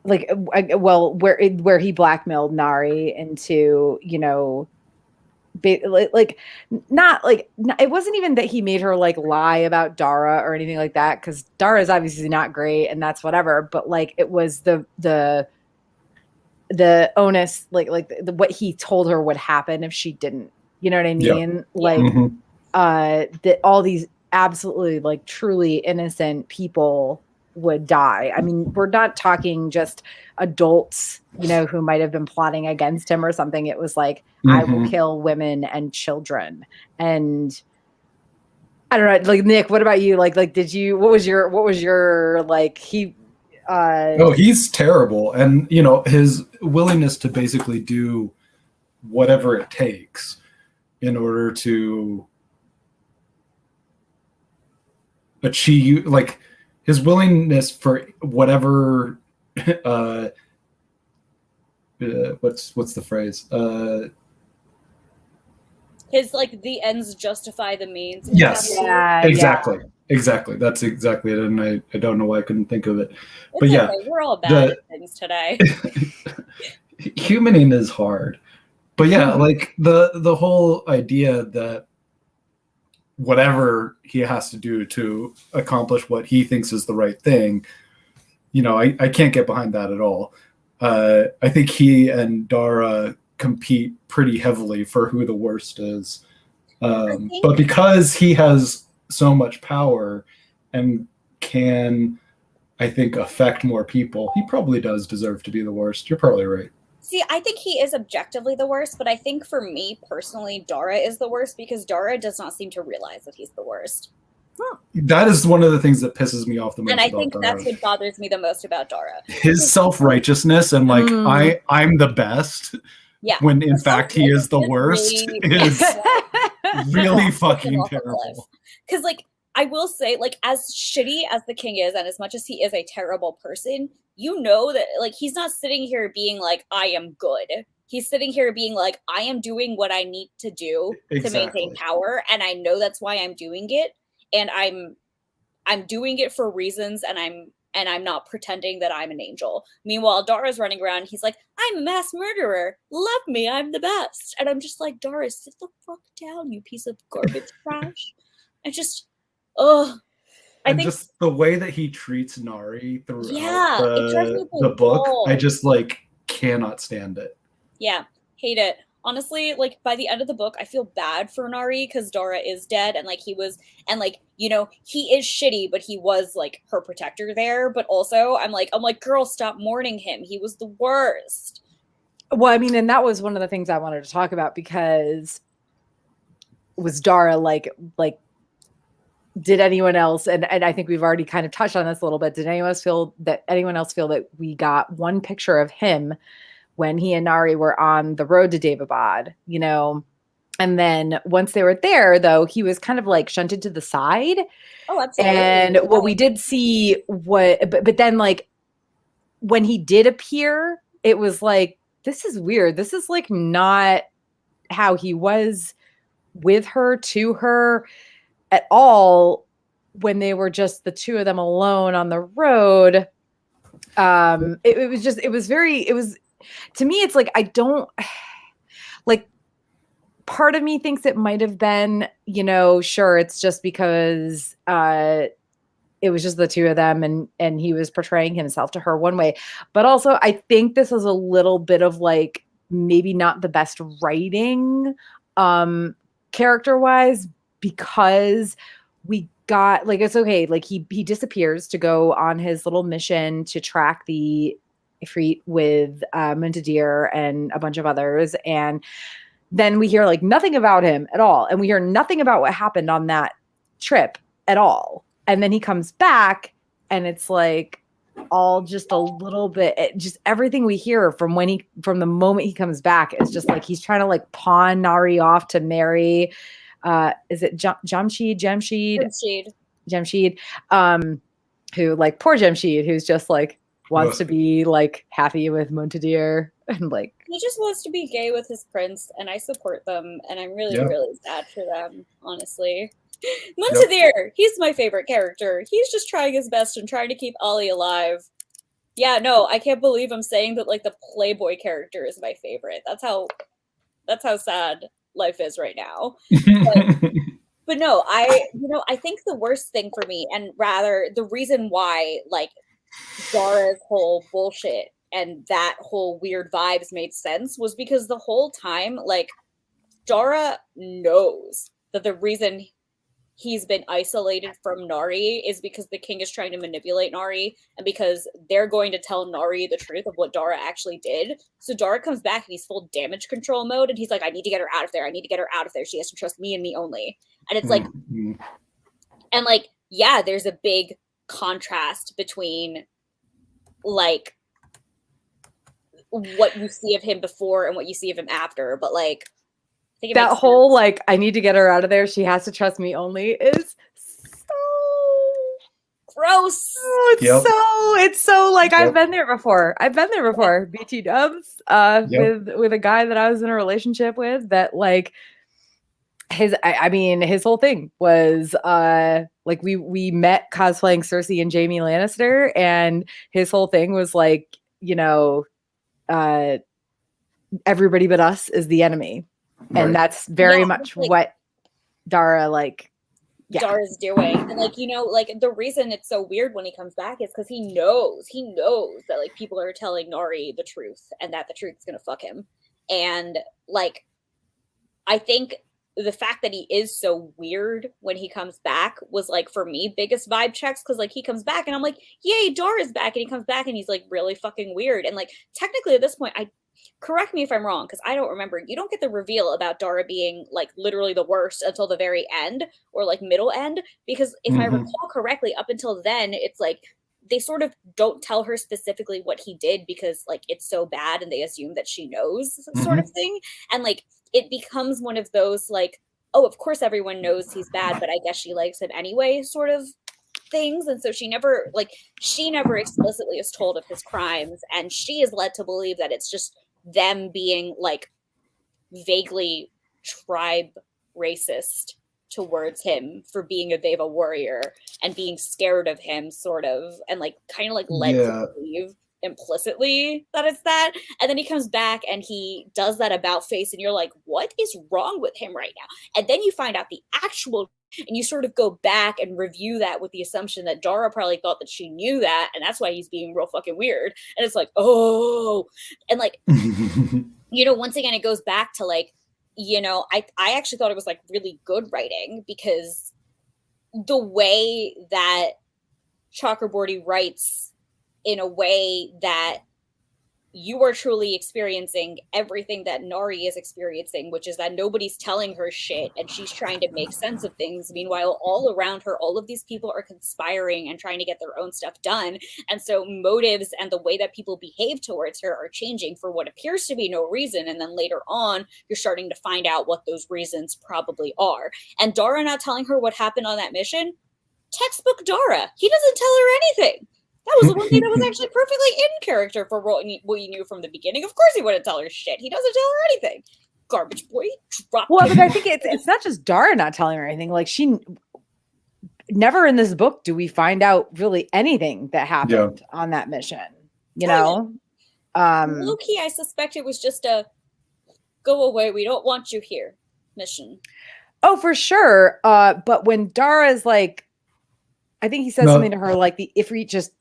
Like, well, where he blackmailed Nari into, it wasn't even that he made her like lie about Dara or anything like that, because Dara is obviously not great and that's whatever. But like, it was the onus, what he told her would happen if she didn't. You know what I mean? Yep. That all these absolutely like truly innocent people would die. I mean, we're not talking just adults, who might have been plotting against him or something. It was like, I will kill women and children. And I don't know, like Nick, what about you? What was your like he he's terrible. And his willingness to basically do whatever it takes in order to achieve, like his willingness for whatever what's the phrase? His like the ends justify the means. Yes, exactly. That's exactly it. And I don't know why I couldn't think of it. But yeah, okay. We're all bad at things today. Humaning is hard. But yeah, like the whole idea that whatever he has to do to accomplish what he thinks is the right thing, I can't get behind that at all. I think he and Dara compete pretty heavily for who the worst is. But because he has so much power and can, I think, affect more people, he probably does deserve to be the worst. You're probably right. See, I think he is objectively the worst, but I think for me personally, Dara is the worst because Dara does not seem to realize that he's the worst. That is one of the things that pisses me off the most. And I think that's what bothers me the most about Dara. His self-righteousness and I'm the best. Yeah. When in fact he is the worst is really fucking terrible. Because I will say, as shitty as the king is, and as much as he is a terrible person, that he's not sitting here being like, I am good. He's sitting here being like, I am doing what I need to do to maintain power, and I know that's why I'm doing it, and I'm doing it for reasons, and I'm not pretending that I'm an angel. Meanwhile, Dara's running around, he's like, I'm a mass murderer. Love me, I'm the best. And I'm just like, Dara, sit the fuck down, you piece of garbage trash. I just, I think just the way that he treats Nari throughout the book, I just cannot stand it. Yeah, hate it. Honestly, by the end of the book, I feel bad for Nari because Dara is dead, and he was, and he is shitty, but he was her protector there. But also, I'm like, girl, stop mourning him. He was the worst. Well, I mean, and that was one of the things I wanted to talk about because was Dara did anyone else, and I think we've already kind of touched on this a little bit, did anyone else feel that we got one picture of him when he and Nari were on the road to Daevabad, and then once they were there, though, he was kind of shunted to the side. Oh, absolutely. And what we did see but then when he did appear, it was this is weird. This is not how he was with her, to her at all when they were just the two of them alone on the road. It was to me, it's I don't part of me thinks it might have been, sure, it's just because it was just the two of them and he was portraying himself to her one way. But also I think this was a little bit of maybe not the best writing character-wise, because we got it's okay. He disappears to go on his little mission to track the Ifrit with Muntadir and a bunch of others, and then we hear nothing about him at all, and we hear nothing about what happened on that trip at all. And then he comes back, and it's all just a little bit, just everything we hear from the moment he comes back is just he's trying to pawn Nari off to marry. Is it Jamshid? Who poor Jamshid, who's just wants to be happy with Muntadir and he just wants to be gay with his prince, and I support them, and I'm really really sad for them, honestly. Muntadir, he's my favorite character. He's just trying his best and trying to keep Ollie alive. Yeah, no, I can't believe I'm saying that the Playboy character is my favorite. That's how sad life is right now. But no, I think the worst thing for me, and rather the reason why Dara's whole bullshit and that whole weird vibes made sense was because the whole time Dara knows that the reason he's been isolated from Nari is because the king is trying to manipulate Nari, and because they're going to tell Nari the truth of what Dara actually did. So Dara comes back and he's full damage control mode, and he's like, I need to get her out of there. I need to get her out of there. She has to trust me and me only. And it's and yeah, there's a big contrast between what you see of him before and what you see of him after. But I think that whole I need to get her out of there, she has to trust me only is so gross. It's so I've been there before. BT dubs with a guy that I was in a relationship with that his whole thing was we met cosplaying Cersei and Jaime Lannister, and his whole thing was everybody but us is the enemy. Right. And that's very much what Dara Yeah. Dara's doing. And like, you know, like the reason it's so weird when he comes back is because he knows that like people are telling Nari the truth and that the truth is gonna fuck him. And like I think the fact that he is so weird when he comes back was like for me biggest vibe checks, because like he comes back and I'm like, yay, Dara's back, and he comes back and he's like really fucking weird. And like technically at this point, I correct me if I'm wrong, because I don't remember. You don't get the reveal about Dara being like literally the worst until the very end or like middle end. Because if I recall correctly, up until then, it's like they sort of don't tell her specifically what he did because like it's so bad and they assume that she knows sort of thing. And like it becomes one of those like, oh, of course everyone knows he's bad, but I guess she likes him anyway sort of things. And so she never explicitly is told of his crimes, and she is led to believe that it's just them being like vaguely tribe racist towards him for being a Deva warrior and being scared of him sort of, and like kind of like led to believe implicitly that it's that. And then he comes back and he does that about face and you're like, what is wrong with him right now? And then you find out the actual, and you sort of go back and review that with the assumption that Dara probably thought that she knew that, and that's why he's being real fucking weird. And it's like, oh, and like you know, once again it goes back to like, you know, I actually thought it was like really good writing, because the way that Chakraborty writes in a way that you are truly experiencing everything that Nari is experiencing, which is that nobody's telling her shit and she's trying to make sense of things. Meanwhile, all around her, all of these people are conspiring and trying to get their own stuff done. And so motives and the way that people behave towards her are changing for what appears to be no reason. And then later on, you're starting to find out what those reasons probably are. And Dara not telling her what happened on that mission, textbook Dara. He doesn't tell her anything. That was the one thing that was actually perfectly in character for what you knew from the beginning. Of course he wouldn't tell her shit. He doesn't tell her anything. Garbage boy. Drop. Well, but I think it's not just Dara not telling her anything. Like she never in this book do we find out really anything that happened on that mission. You know? Low-key, I suspect it was just a go away, we don't want you here mission. Oh, for sure. But when Dara's like, I think he says something to her like the Ifrit just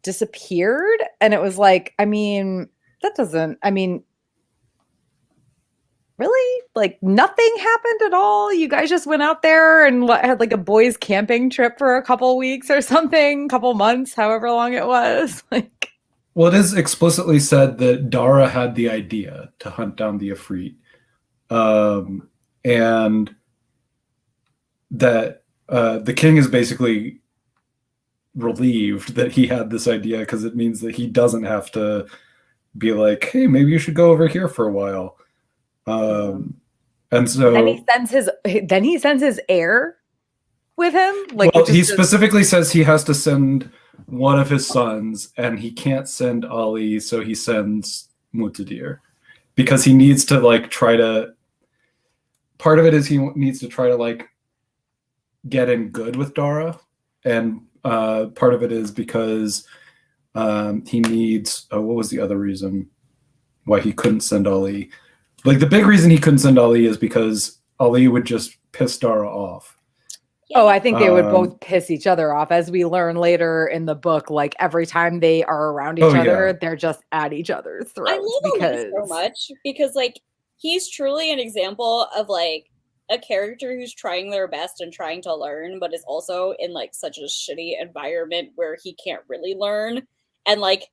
disappeared, and it was like, I mean, that doesn't, I mean, really, like nothing happened at all. You guys just went out there and had like a boys camping trip for a couple weeks or something, couple months, however long it was. Like, well, it is explicitly said that Dara had the idea to hunt down the Ifrit, and that the king is basically relieved that he had this idea, because it means that he doesn't have to be like, hey, maybe you should go over here for a while. And so then he sends his heir with him. Like, well, he specifically says he has to send one of his sons, and he can't send Ali, so he sends Mutadir, because he needs to like try to. Part of it is he needs to try to like get in good with Dara, and part of it is because he needs. What was the other reason why he couldn't send Ali? Like the big reason he couldn't send Ali is because Ali would just piss Dara off. Oh, I think they would both piss each other off, as we learn later in the book. Like every time they are around each other, they're just at each other's throats. I love Ali so much because like he's truly an example of like a character who's trying their best and trying to learn, but is also in like such a shitty environment where he can't really learn. And like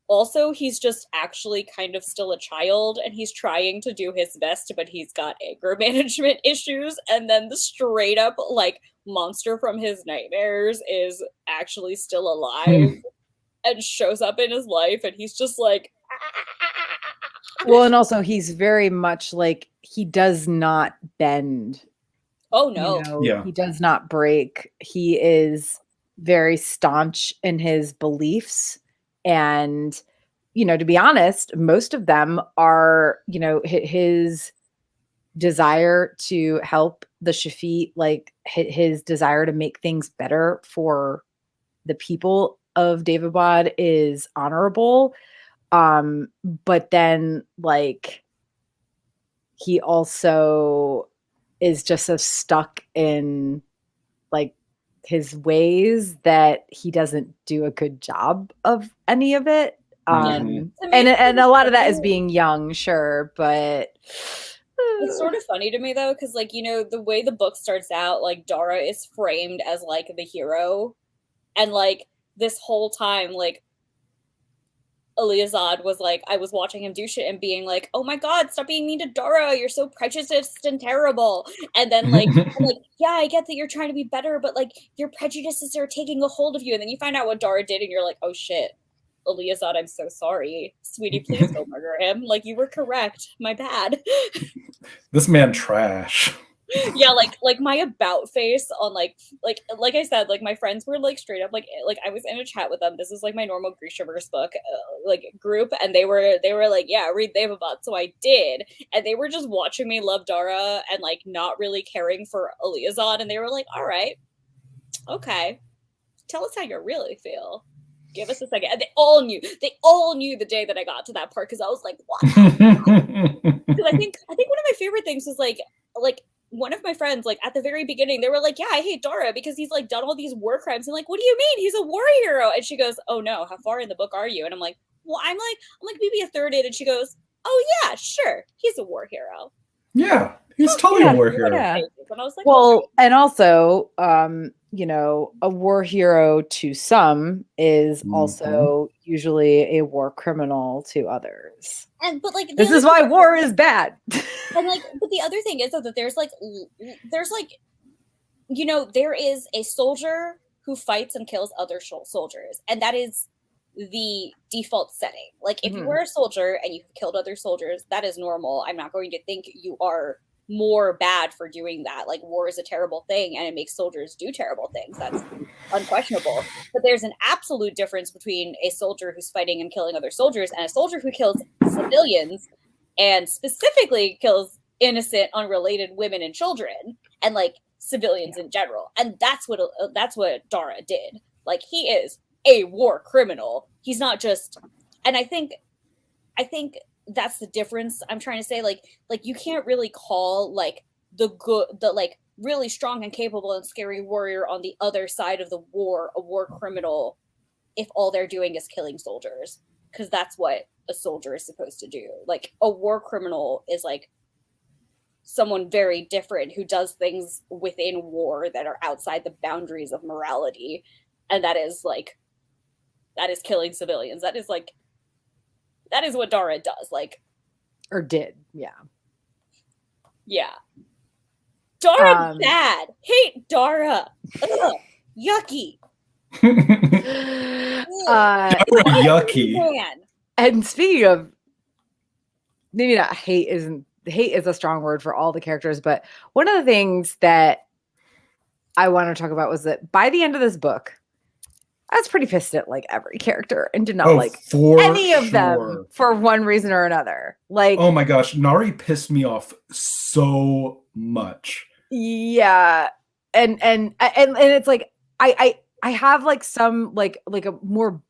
also he's just actually kind of still a child and he's trying to do his best, but he's got anger management issues. And then the straight up like monster from his nightmares is actually still alive and shows up in his life, and he's just like well, and also he's very much like he does not bend. Oh no. You know, he does not break. He is very staunch in his beliefs. And, you know, to be honest, most of them are, you know, his desire to help the Shafit, like his desire to make things better for the people of Daevabad is honorable. But then like he also is just so stuck in like his ways that he doesn't do a good job of any of it. And a lot of that is being young, sure, but it's sort of funny to me though, because like, the way the book starts out, like Dara is framed as like the hero, and like this whole time, like Eliazad was like, I was watching him do shit and being like, oh my god, stop being mean to Dara, you're so prejudiced and terrible. And then like, I'm like, yeah, I get that you're trying to be better, but like your prejudices are taking a hold of you. And then you find out what Dara did and you're like, oh shit, Eliazad, I'm so sorry. Sweetie, please don't murder him. Like, you were correct. My bad. This man trash. Yeah, like my about face on like I said, like my friends were like straight up like I was in a chat with them. This is like my normal Grishaverse book like group, and they were like, yeah, read Daevabad. So I did, and they were just watching me love Dara and like not really caring for Eliazad, and they were like, all right, okay, tell us how you really feel. Give us a second. And they all knew the day that I got to that part, because I was like, what? Because I think one of my favorite things was like one of my friends, like at the very beginning, they were like, yeah, I hate Dara because he's like done all these war crimes. And like, what do you mean? He's a war hero. And she goes, oh no, how far in the book are you? And I'm like, well, I'm like maybe a third in. And she goes, oh yeah, sure, he's a war hero. Yeah, he's totally a war hero. Yeah. And I was like, well, okay. and also, a war hero to some is also usually a war criminal to others. But like, this is why war is bad. And like, but the other thing is though that there is a soldier who fights and kills other soldiers, and that is the default setting. Like, if you were a soldier and you've killed other soldiers, that is normal. I'm not going to think you are more bad for doing that. Like, war is a terrible thing and it makes soldiers do terrible things. That's unquestionable. But there's an absolute difference between a soldier who's fighting and killing other soldiers and a soldier who kills civilians, and specifically kills innocent, unrelated women and children, and like civilians in general. And that's what Dara did. Like, he is a war criminal. He's not just, and I think that's the difference I'm trying to say. Like you can't really call like the like really strong and capable and scary warrior on the other side of the war a war criminal if all they're doing is killing soldiers, because that's what a soldier is supposed to do. Like, a war criminal is like someone very different who does things within war that are outside the boundaries of morality, and that is killing civilians. That is what Dara does, like, or did. Yeah. Dara bad. Hate Dara. Ugh, yucky. Yucky. Man. And speaking of, maybe not hate is a strong word for all the characters, but one of the things that I want to talk about was that by the end of this book, I was pretty pissed at like every character and did not like any of them for one reason or another. Like, oh my gosh, Nari pissed me off so much. Yeah, and it's like I have like some like a more,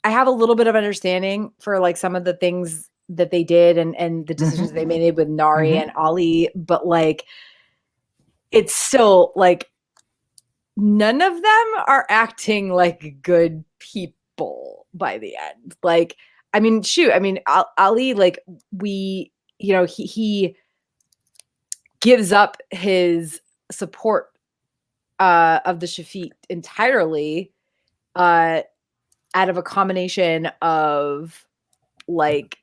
I have a little bit of understanding for like some of the things that they did and the decisions they made with Nari and Ali, but like it's still like none of them are acting like good people by the end. Like, I mean, Ali, like he gives up his support of the Shafit entirely out of a combination of like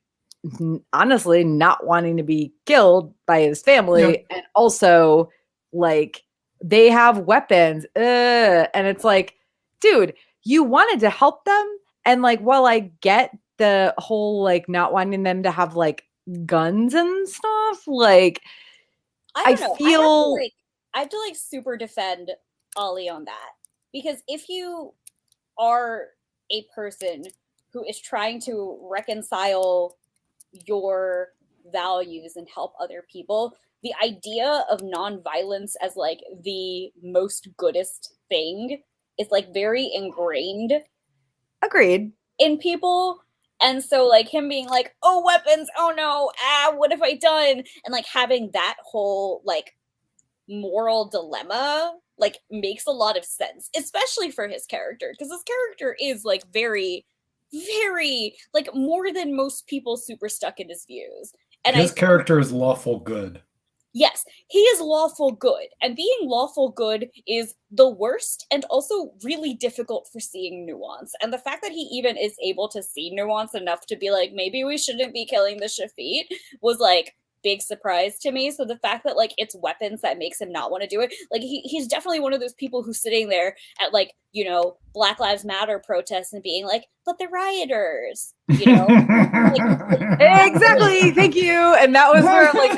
honestly not wanting to be killed by his family and also like they have weapons and it's like, dude, you wanted to help them, and like while I get the whole like not wanting them to have like guns and stuff, like I feel I have to like super defend Ollie on that, because if you are a person who is trying to reconcile your values and help other people, the idea of nonviolence as like the most goodest thing is like very ingrained. Agreed. In people. And so like him being like, oh, weapons, oh no, what have I done? And like having that whole like moral dilemma like makes a lot of sense, especially for his character, because his character is like very, very like more than most people super stuck in his views. And his character is lawful good. Yes, he is lawful good, and being lawful good is the worst and also really difficult for seeing nuance. And the fact that he even is able to see nuance enough to be like, maybe we shouldn't be killing the Shafit was like big surprise to me. So the fact that like it's weapons that makes him not want to do it, like he's definitely one of those people who's sitting there at like, you know, Black Lives Matter protests and being like, but the rioters, you know. Exactly, thank you. And that was where like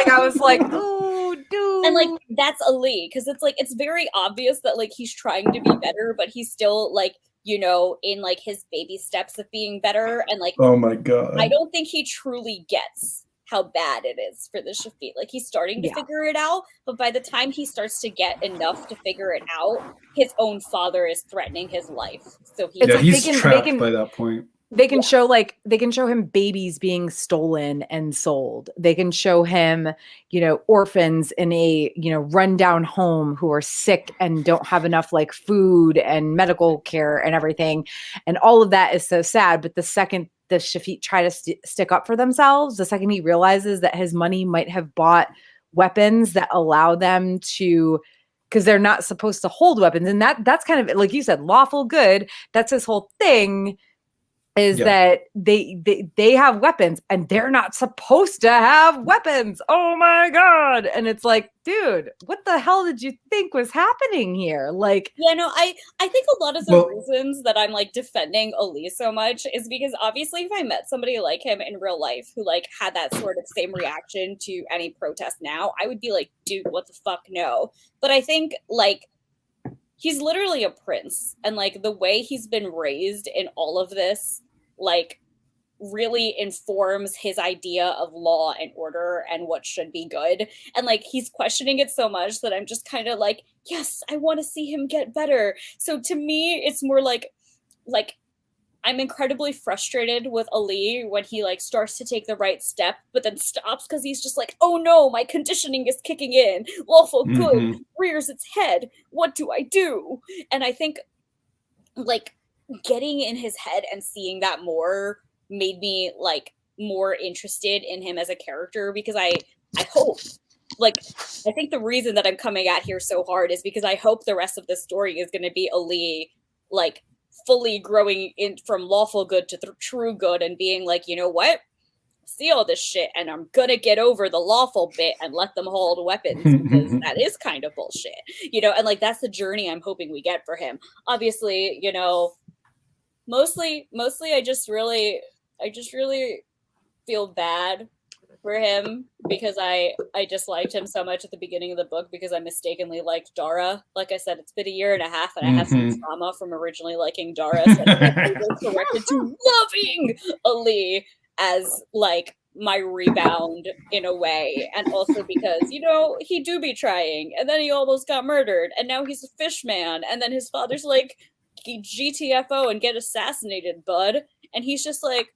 I was like, oh dude. And like that's Ali, because it's like it's very obvious that like he's trying to be better, but he's still like, you know, in like his baby steps of being better. And like, oh my god, I don't think he truly gets how bad it is for the Shafit. Like he's starting to figure it out, but by the time he starts to get enough to figure it out, his own father is threatening his life. So he's trapped by that point. They can show him babies being stolen and sold. They can show him, you know, orphans in a, you know, rundown home who are sick and don't have enough like food and medical care and everything. And all of that is so sad. But the second the Shafit try to stick up for themselves, the second he realizes that his money might have bought weapons that allow them to, because they're not supposed to hold weapons. And that's kind of, like you said, lawful good. That's his whole thing. Is that they have weapons and they're not supposed to have weapons. Oh my god. And it's like, dude, what the hell did you think was happening here? Like, yeah, no, I think a lot of the reasons that I'm like defending Ali so much is because obviously if I met somebody like him in real life who like had that sort of same reaction to any protest now, I would be like, dude, what the fuck, no. But I think like he's literally a prince, and like the way he's been raised in all of this like really informs his idea of law and order and what should be good. And like he's questioning it so much that I'm just kind of like, yes, I want to see him get better. So to me it's more like I'm incredibly frustrated with Ali when he like starts to take the right step but then stops because he's just like, oh no, my conditioning is kicking in, lawful good rears its head, what do I do? And I think like getting in his head and seeing that more made me like more interested in him as a character, because I hope, like, I think the reason that I'm coming at here so hard is because I hope the rest of the story is going to be Ali like fully growing in from lawful good to true good and being like, you know what, see all this shit and I'm gonna get over the lawful bit and let them hold weapons because that is kind of bullshit, you know. And like that's the journey I'm hoping we get for him. Obviously, you know, mostly I just really feel bad for him because I disliked him so much at the beginning of the book because I mistakenly liked Dara. Like I said, it's been a year and a half and I have some trauma from originally liking Dara, so I was directed to loving Ali as like my rebound in a way. And also because, you know, he do be trying and then he almost got murdered and now he's a fish man and then his father's like, GTFO and get assassinated, bud. And he's just like,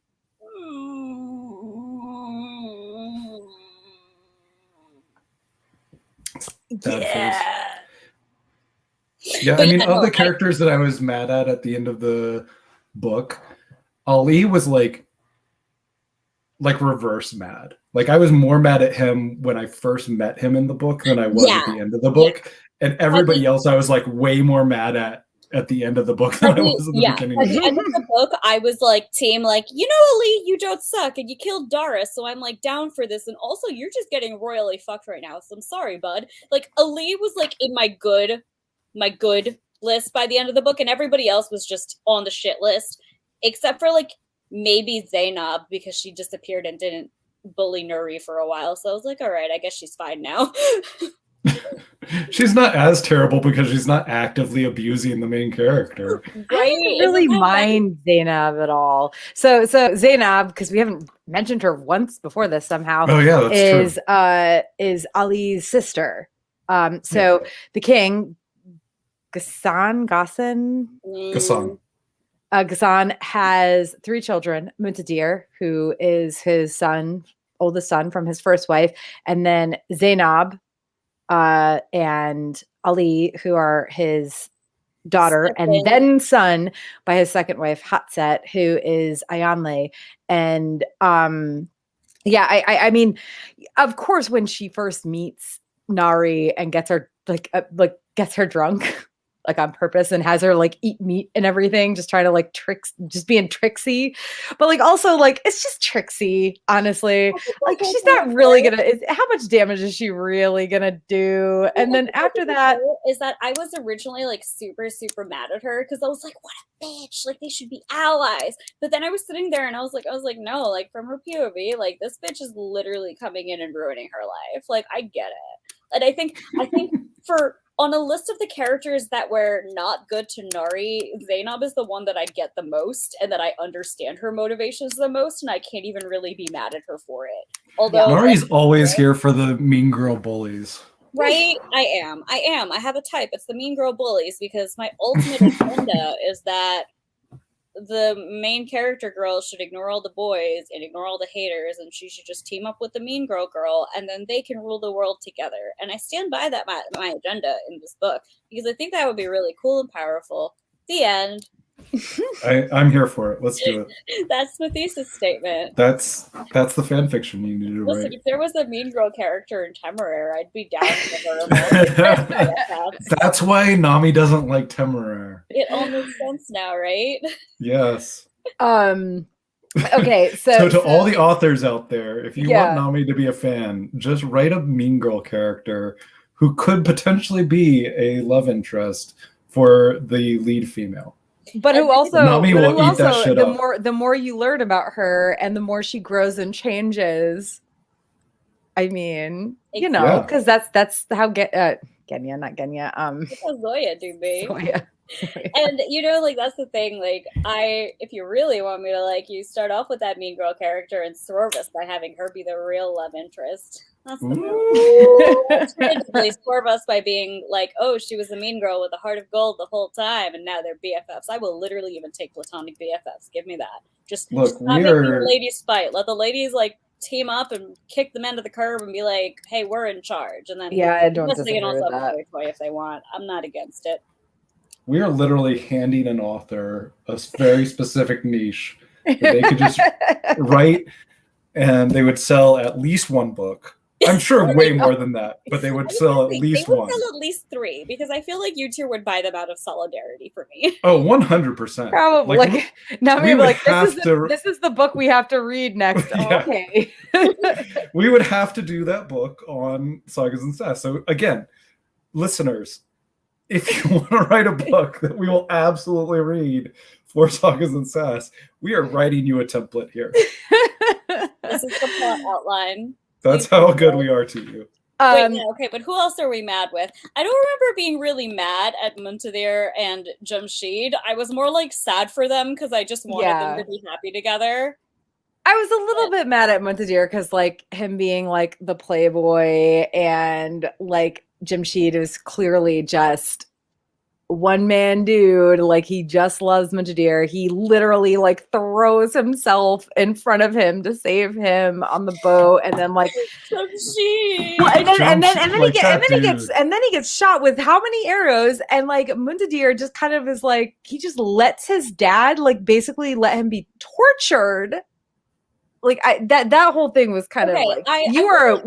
yeah. I mean, of the characters that I was mad at the end of the book, Ali was like reverse mad. Like I was more mad at him when I first met him in the book than I was at the end of the book. And everybody else I was like way more mad at the end of the book than I was at the beginning. At the end of the book, I was like, team, like, you know, Ali, you don't suck, and you killed Dara, so I'm like down for this. And also, you're just getting royally fucked right now, so I'm sorry, bud. Like, Ali was like in my good list by the end of the book, and everybody else was just on the shit list, except for like maybe Zainab because she disappeared and didn't bully Nuri for a while. So I was like, all right, I guess she's fine now. She's not as terrible because she's not actively abusing the main character. Right? I didn't really mind Zainab at all. So Zainab, because we haven't mentioned her once before this somehow. Oh yeah, that's true. Is Ali's sister. The king, Ghassan has 3 children. Muntadir, who is his oldest son from his first wife, and then Zainab, and Ali, who are his daughter and Second. then son by his second wife, Hatset, who is Ayanle. And yeah, I mean, of course, when she first meets Nari and gets her gets her drunk like on purpose and has her like eat meat and everything, just trying to like just being tricksy, but like also like it's just tricksy, honestly. Like she's not really gonna. How much damage is she really gonna do? And then after that, is that I was originally like super mad at her because I was like, what a bitch! Like they should be allies. But then I was sitting there and I was like, no, like from her POV, like this bitch is literally coming in and ruining her life. Like I get it, and I think for on a list of the characters that were not good to Nari, Zainab is the one that I get the most and that I understand her motivations the most, and I can't even really be mad at her for it. Although Nari's always here for the mean girl bullies. Right? I am. I have a type. It's the mean girl bullies because my ultimate agenda is that the main character girl should ignore all the boys and ignore all the haters, and she should just team up with the mean girl, and then they can rule the world together. And I stand by that my agenda in this book because I think that would be really cool and powerful. The end. I'm here for it. Let's do it. That's the thesis statement. That's the fan fiction you need to Listen, write. if there was a mean girl character in Temeraire, I'd be down for her. That's why Nami doesn't like Temeraire. It all makes sense now, right? Yes. Okay, so to all the authors out there, if you want Nami to be a fan, just write a mean girl character who could potentially be a love interest for the lead female. But who also, Nami will eat that shit the up. the more you learn about her and the more she grows and changes. I mean, you know, because that's how Genya, not Genya. Zoya do be. Zoya. And you know, like that's the thing. Like if you really want me to like you, start off with that mean girl character and swerve us by having her be the real love interest. That's the move. Swerve us by being like, oh, she was a mean girl with a heart of gold the whole time, and now they're BFFs. I will literally even take platonic BFFs. Give me that. Just not making the ladies fight. Let the ladies like team up and kick the men to the curb and be like, hey, we're in charge. And then I don't disagree they can also with that. toy if they want. I'm not against it. We are literally handing an author a very specific niche that they could just write, and they would sell at least one book. I'm sure way more than that, but they would sell at least one. They would sell at least 3 because I feel like you two would buy them out of solidarity for me. Oh, 100%. Probably. Like now we like this is the book we have to read next. Yeah. Okay. We would have to do that book on Sagas and Sass. So again, listeners, if you want to write a book that we will absolutely read for Sagas and Sass, we are writing you a template here. This is the plot outline. That's how good we are to you. Wait, no, okay, but who else are we mad with? I don't remember being really mad at Muntadir and Jamshid. I was more like sad for them because I just wanted them to be happy together. I was a little bit mad at Muntadir because like him being like the playboy and like Jamshid is clearly just one man dude. Like he just loves Muntadir. He literally like throws himself in front of him to save him on the boat, and then like and then he gets shot with how many arrows, and like Muntadir just kind of is like he just lets his dad like basically let him be tortured. Like that whole thing was kind of like you are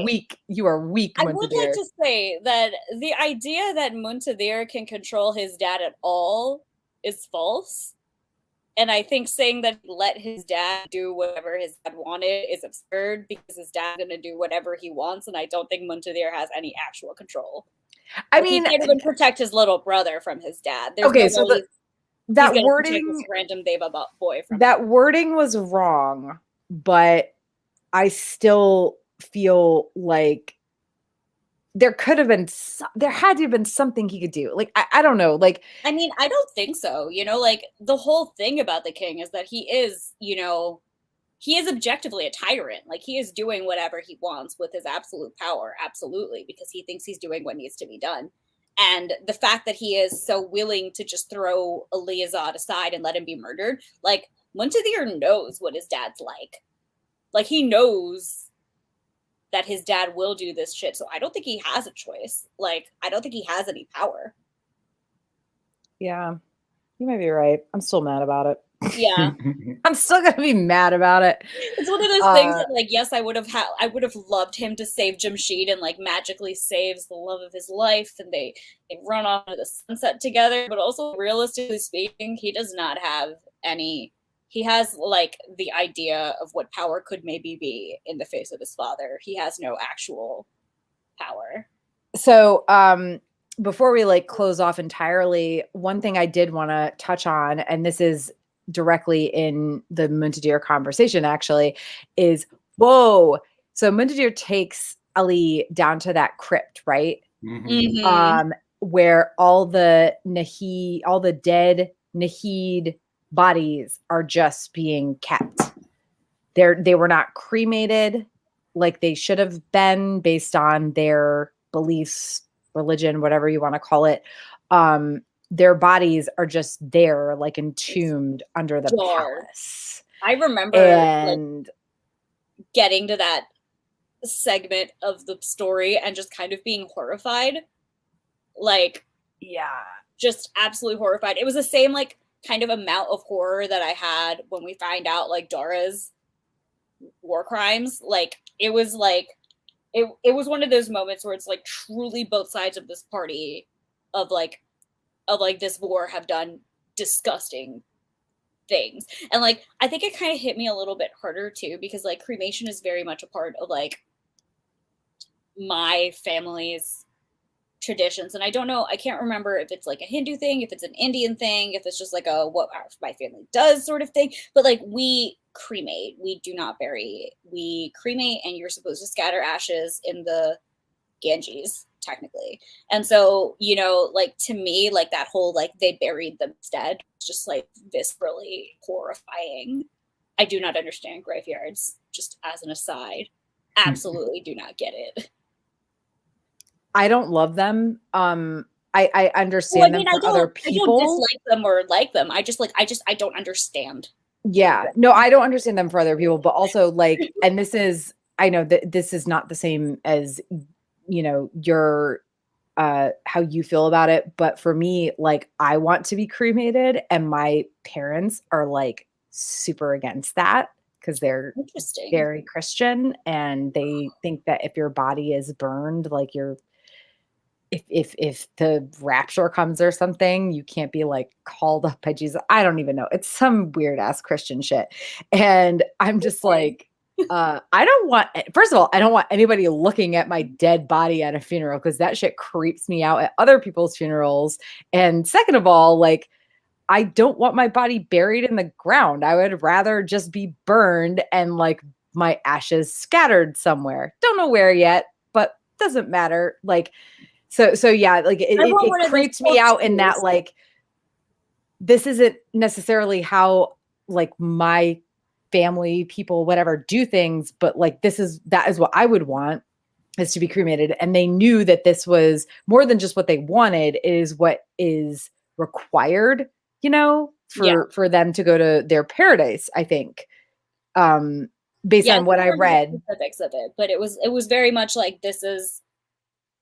weak. You are weak. I would like to say that the idea that Muntadir can control his dad at all is false, and I think saying that he let his dad do whatever his dad wanted is absurd because his dad's going to do whatever he wants, and I don't think Muntadir has any actual control. I mean, he can't even protect his little brother from his dad. That wording, this random Daevabad boy from that wording was wrong. But I still feel like there had to have been something he could do. Like, I don't know. Like, I mean, I don't think so. You know, like the whole thing about the king is that he is, you know, he is objectively a tyrant. Like he is doing whatever he wants with his absolute power. Absolutely. Because he thinks he's doing what needs to be done. And the fact that he is so willing to just throw Eliazad aside and let him be murdered, like, Muntadir knows what his dad's like. Like, he knows that his dad will do this shit. So I don't think he has a choice. Like, I don't think he has any power. Yeah, you might be right. I'm still mad about it. Yeah. I'm still gonna be mad about it. It's one of those things that, like, yes, I would have loved him to save Jamshid, and like magically saves the love of his life, and they run off into the sunset together. But also, realistically speaking, he does not have any. He has like the idea of what power could maybe be in the face of his father. He has no actual power. So, before we like close off entirely, one thing I did want to touch on, and this is directly in the Muntadir conversation, actually, is whoa. So Muntadir takes Ali down to that crypt, right? Where all the dead Nahid bodies are just being kept. They were not cremated like they should have been based on their beliefs, religion, whatever you want to call it. Their bodies are just there, like entombed under the palace. I remember like, getting to that segment of the story and just kind of being horrified. Like, yeah, just absolutely horrified. It was the same like kind of amount of horror that I had when we find out like Dara's war crimes. Like, it was like it was one of those moments where it's like truly both sides of this party of this war have done disgusting things. And like I think it kind of hit me a little bit harder too, because like cremation is very much a part of like my family's traditions. And I don't know, I can't remember if it's like a Hindu thing, if it's an Indian thing, if it's just like a what my family does sort of thing. But like we cremate, we do not bury. We cremate, and you're supposed to scatter ashes in the Ganges, technically. And so, you know, like to me, like that whole like they buried them instead, just like viscerally horrifying. I do not understand graveyards, just as an aside. Absolutely do not get it. I don't love them. I understand them for other people. I don't dislike them or like them. I don't understand. Yeah. No, I don't understand them for other people, but also like, and this is, I know that this is not the same as, you know, your how you feel about it, but for me, like I want to be cremated, and my parents are like super against that because they're very Christian, and they think that if your body is burned, like you're if the rapture comes or something, you can't be like called up by Jesus. I don't even know. It's some weird ass Christian shit. And I'm just like, I don't want, first of all, I don't want anybody looking at my dead body at a funeral, because that shit creeps me out at other people's funerals. And second of all, like, I don't want my body buried in the ground. I would rather just be burned and like my ashes scattered somewhere. Don't know where yet, but doesn't matter. Like, so yeah, like it creeps me out in that like this isn't necessarily how like my family, people, whatever do things, but like that is what I would want, is to be cremated. And they knew that this was more than just what they wanted, it is what is required, you know, for them to go to their paradise, I think. Based on what I read. Specifics of it, but it was very much like this is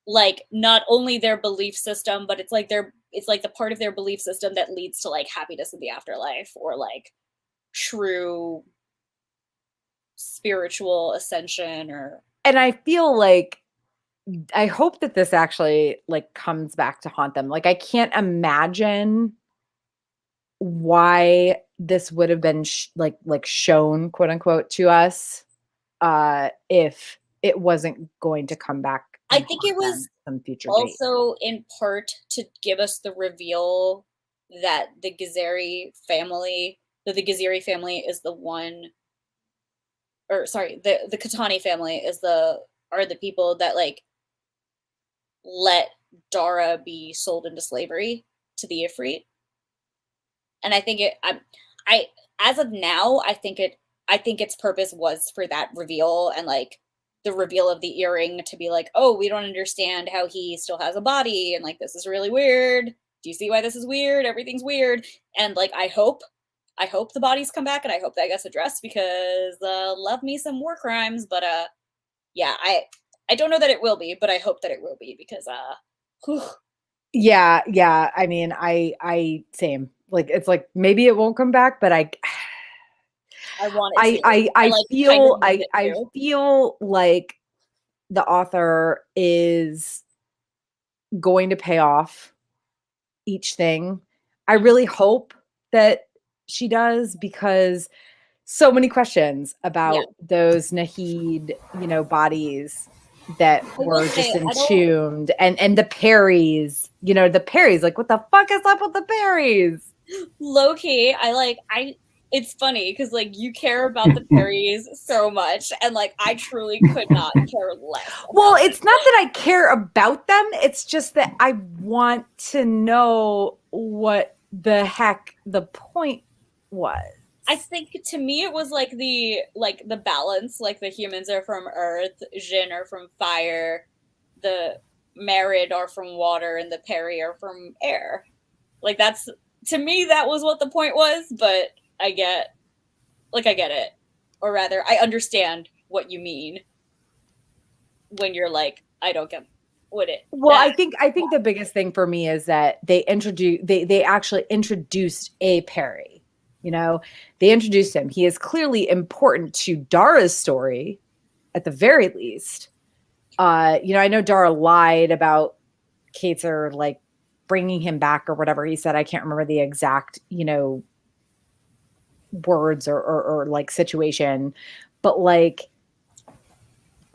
like not only their belief system, but it's like the part of their belief system that leads to like happiness in the afterlife, or like true spiritual ascension. And I feel like I hope that this actually like comes back to haunt them. Like I can't imagine why this would have been like shown, quote unquote, to us if it wasn't going to come back. I think it was some future also date. In part to give us the reveal that the Gazeri family is the one, or sorry, the Katani family are the people that like let Dara be sold into slavery to the Ifrit. And I think I as of now, I think its purpose was for that reveal, and like the reveal of the earring to be like, oh, we don't understand how he still has a body, and like this is really weird. Do you see why this is weird? Everything's weird. And like I hope the bodies come back, and I hope that gets addressed, because love me some war crimes, but yeah, I don't know that it will be, but I hope that it will be because whew, Yeah. I mean, I same. Like it's like maybe it won't come back, but I want it to. I like kind of feel need it I to. feel like the author is going to pay off each thing. I Mhm. really hope that she does because so many questions Yeah, about those Nahid, bodies that I will were say just I don't entombed and the Perrys, the Perrys, like what the fuck is up with the Perrys? low key. I. It's funny because like you care about the Perrys so much, and like I truly could not care less Well, about them. it's not that I care about them. It's just that I want to know what the heck the point was. I think to me it was like the balance, like the humans are from earth, Jin are from fire, the Merid are from water, and the Peri are from air. Like that's to me that was what the point was, but I get I get it. Or rather, I understand what you mean when you're like, I don't get what it Well, I think the biggest thing for me is that they actually introduced a Perry. They introduced him. He is clearly important to Dara's story, at the very least. I know Dara lied about Kater like bringing him back or whatever he said. I can't remember the exact, words or like situation, but like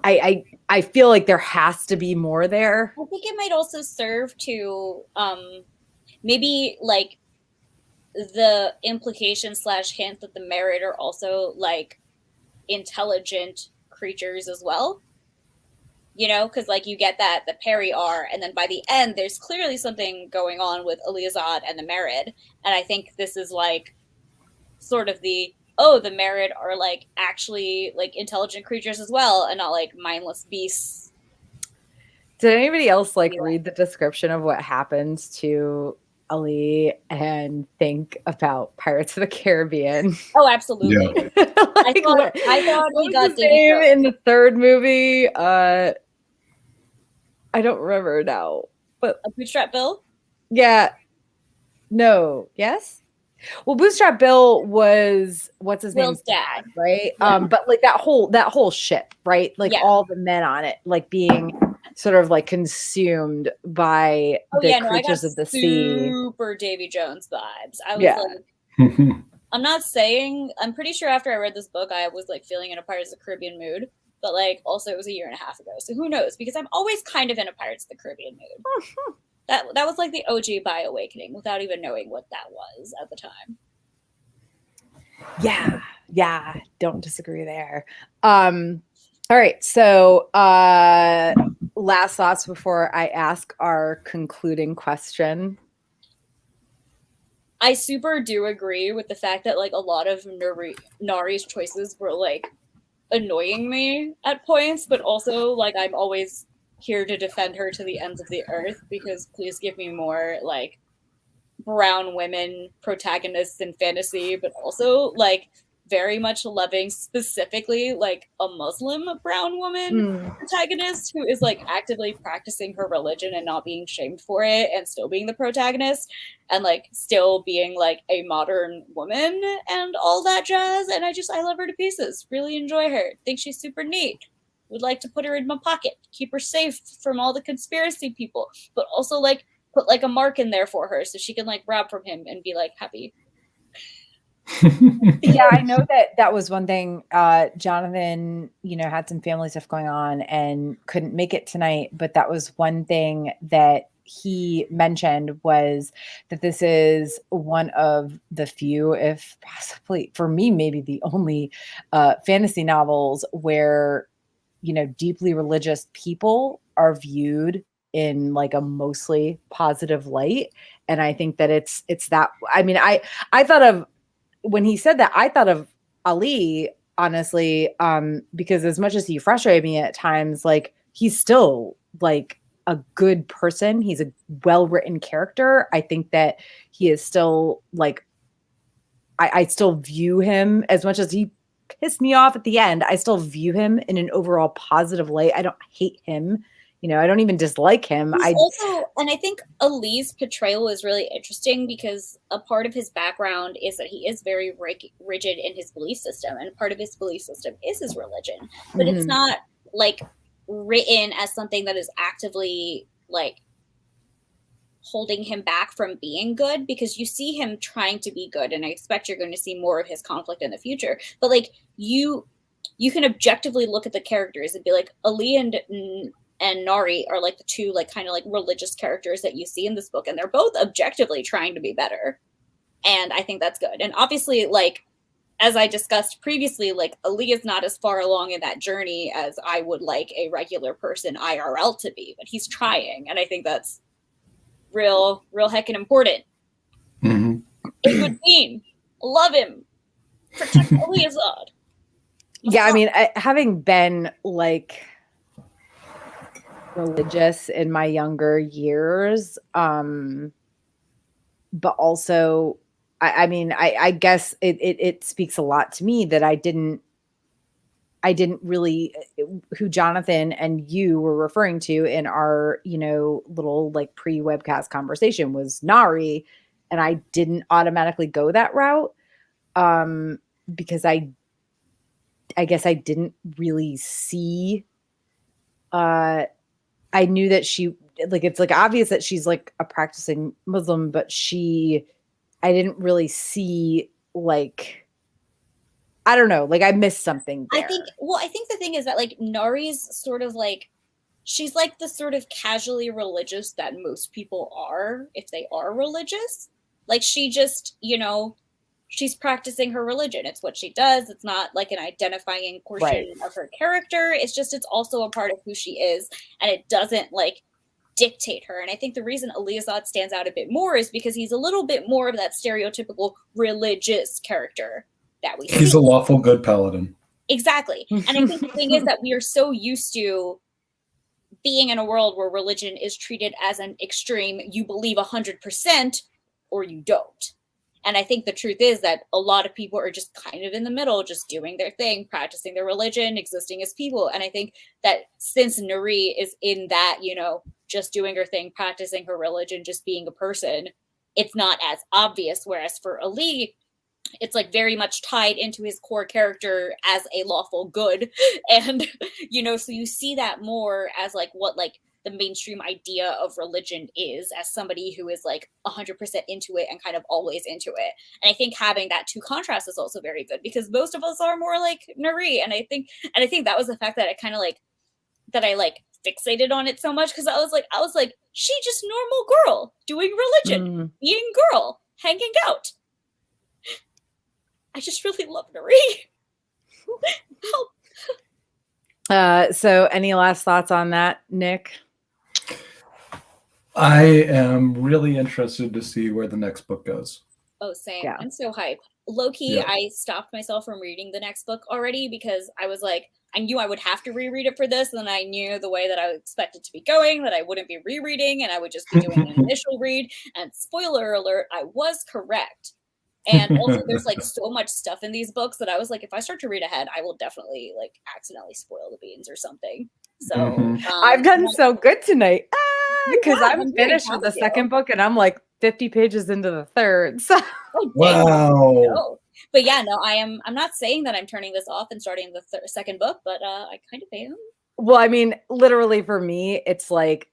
I feel like there has to be more there. I think it might also serve to maybe like the implication slash hint that the Merit are also like intelligent creatures as well. Because like you get that the Perry are, and then by the end, there's clearly something going on with Eliazad and the Merid, and I think this is like sort of the Merid are like actually like intelligent creatures as well, and not like mindless beasts. Did anybody else like Yeah. read the description of what happens to Ali and think about Pirates of the Caribbean? Oh, absolutely. Yeah. Like I thought what he was got his Davy name Jones. in the third movie? I don't remember now. But A bootstrap Bill. yeah, no, yes. Well, Bootstrap Bill was what's his name's Will's dad, dad. right? Yeah. But like that whole ship, right? Like Yeah. all the men on it, like being sort of like consumed by Oh the yeah, no, I got creatures of the sea. super Davy Jones vibes. I was Yeah. like, I'm not saying, I'm pretty sure after I read this book, I was like feeling in a Pirates of the Caribbean mood, but like also it was a year and a half ago, so who knows? Because I'm always kind of in a Pirates of the Caribbean mood. That was like the OG by Awakening without even knowing what that was at the time. Yeah, don't disagree there. All right, so last thoughts before I ask our concluding question. I super do agree with the fact that like a lot of Nari's choices were like annoying me at points, but also like I'm always here to defend her to the ends of the earth because please give me more like brown women protagonists in fantasy, but also like very much loving specifically like a Muslim brown woman protagonist who is like actively practicing her religion and not being shamed for it and still being the protagonist and like still being like a modern woman and all that jazz. And I love her to pieces. Really enjoy her. Think she's super neat. Would like to put her in my pocket, keep her safe from all the conspiracy people, but also like put like a mark in there for her so she can like rob from him and be like happy. Yeah, I know that was one thing. Jonathan, had some family stuff going on and couldn't make it tonight, but that was one thing that he mentioned was that this is one of the few, if possibly for me, maybe the only fantasy novels where, deeply religious people are viewed in like a mostly positive light. And I think that it's that, I mean, I thought of, when he said that, I thought of Ali, honestly, because as much as he frustrated me at times, like he's still like a good person. He's a well-written character. I think that he is still like, I still view him as much as he pissed me off at the end, I still view him in an overall positive light. I don't hate him. I don't even dislike him. And I think Ali's portrayal is really interesting because a part of his background is that he is very rigid in his belief system, and part of his belief system is his religion. But it's not like written as something that is actively like holding him back from being good, because you see him trying to be good, and I expect you're going to see more of his conflict in the future. But like you can objectively look at the characters and be like, Ali and Nari are like the two like kind of like religious characters that you see in this book, and they're both objectively trying to be better, and I think that's good. And obviously, like as I discussed previously, like Ali is not as far along in that journey as I would like a regular person IRL to be, but he's trying, and I think that's real heckin' important. A good team, love him, protect Ali Azad. Yeah, I mean, having been like religious in my younger years, but also I mean I guess it speaks a lot to me that I didn't really, who Jonathan and you were referring to in our little like pre-webcast conversation was Nari, and I didn't automatically go that route because I guess I didn't really see I knew that she, like, it's like obvious that she's like a practicing Muslim, but I didn't really see, like, I don't know, like I missed something there. I think the thing is that like Nari's sort of like, she's like the sort of casually religious that most people are if they are religious. Like she just, she's practicing her religion. It's what she does. It's not like an identifying portion of her character. It's also a part of who she is. And it doesn't like dictate her. And I think the reason Ali Azad stands out a bit more is because he's a little bit more of that stereotypical religious character that we see. He's a lawful good paladin. Exactly. And I think the thing is that we are so used to being in a world where religion is treated as an extreme, you believe 100% or you don't. And I think the truth is that a lot of people are just kind of in the middle, just doing their thing, practicing their religion, existing as people. And I think that since Nari is in that, just doing her thing, practicing her religion, just being a person, it's not as obvious. Whereas for Ali, it's like very much tied into his core character as a lawful good. And, so you see that more as like what like the mainstream idea of religion is, as somebody who is like 100% into it and kind of always into it. And I think having that two contrast is also very good, because most of us are more like Nari. And I think that was the fact that I like fixated on it so much, because I was like, she just normal girl doing religion, being girl, hanging out. I just really love Nari. Help. So any last thoughts on that, Nick? I am really interested to see where the next book goes. Oh, same. Yeah. I'm so hyped. Low-key, Yeah. I stopped myself from reading the next book already because I was like, I knew I would have to reread it for this, and then I knew the way that I would expect it to be going, that I wouldn't be rereading, and I would just be doing an initial read. And spoiler alert, I was correct. And also there's like so much stuff in these books that I was like, if I start to read ahead, I will definitely like accidentally spoil the beans or something. So I've done so good tonight because Yeah, I'm finished with the second book and I'm like 50 pages into the third. So Wow. no. But yeah, no, I'm not saying that I'm turning this off and starting the second book, but I kind of am. Well, I mean, literally for me, it's like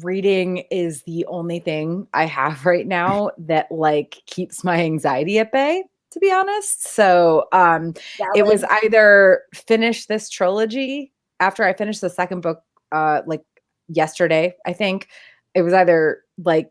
reading is the only thing I have right now that like keeps my anxiety at bay, to be honest. So it was either finish this trilogy after I finished the second book like yesterday. I think it was either like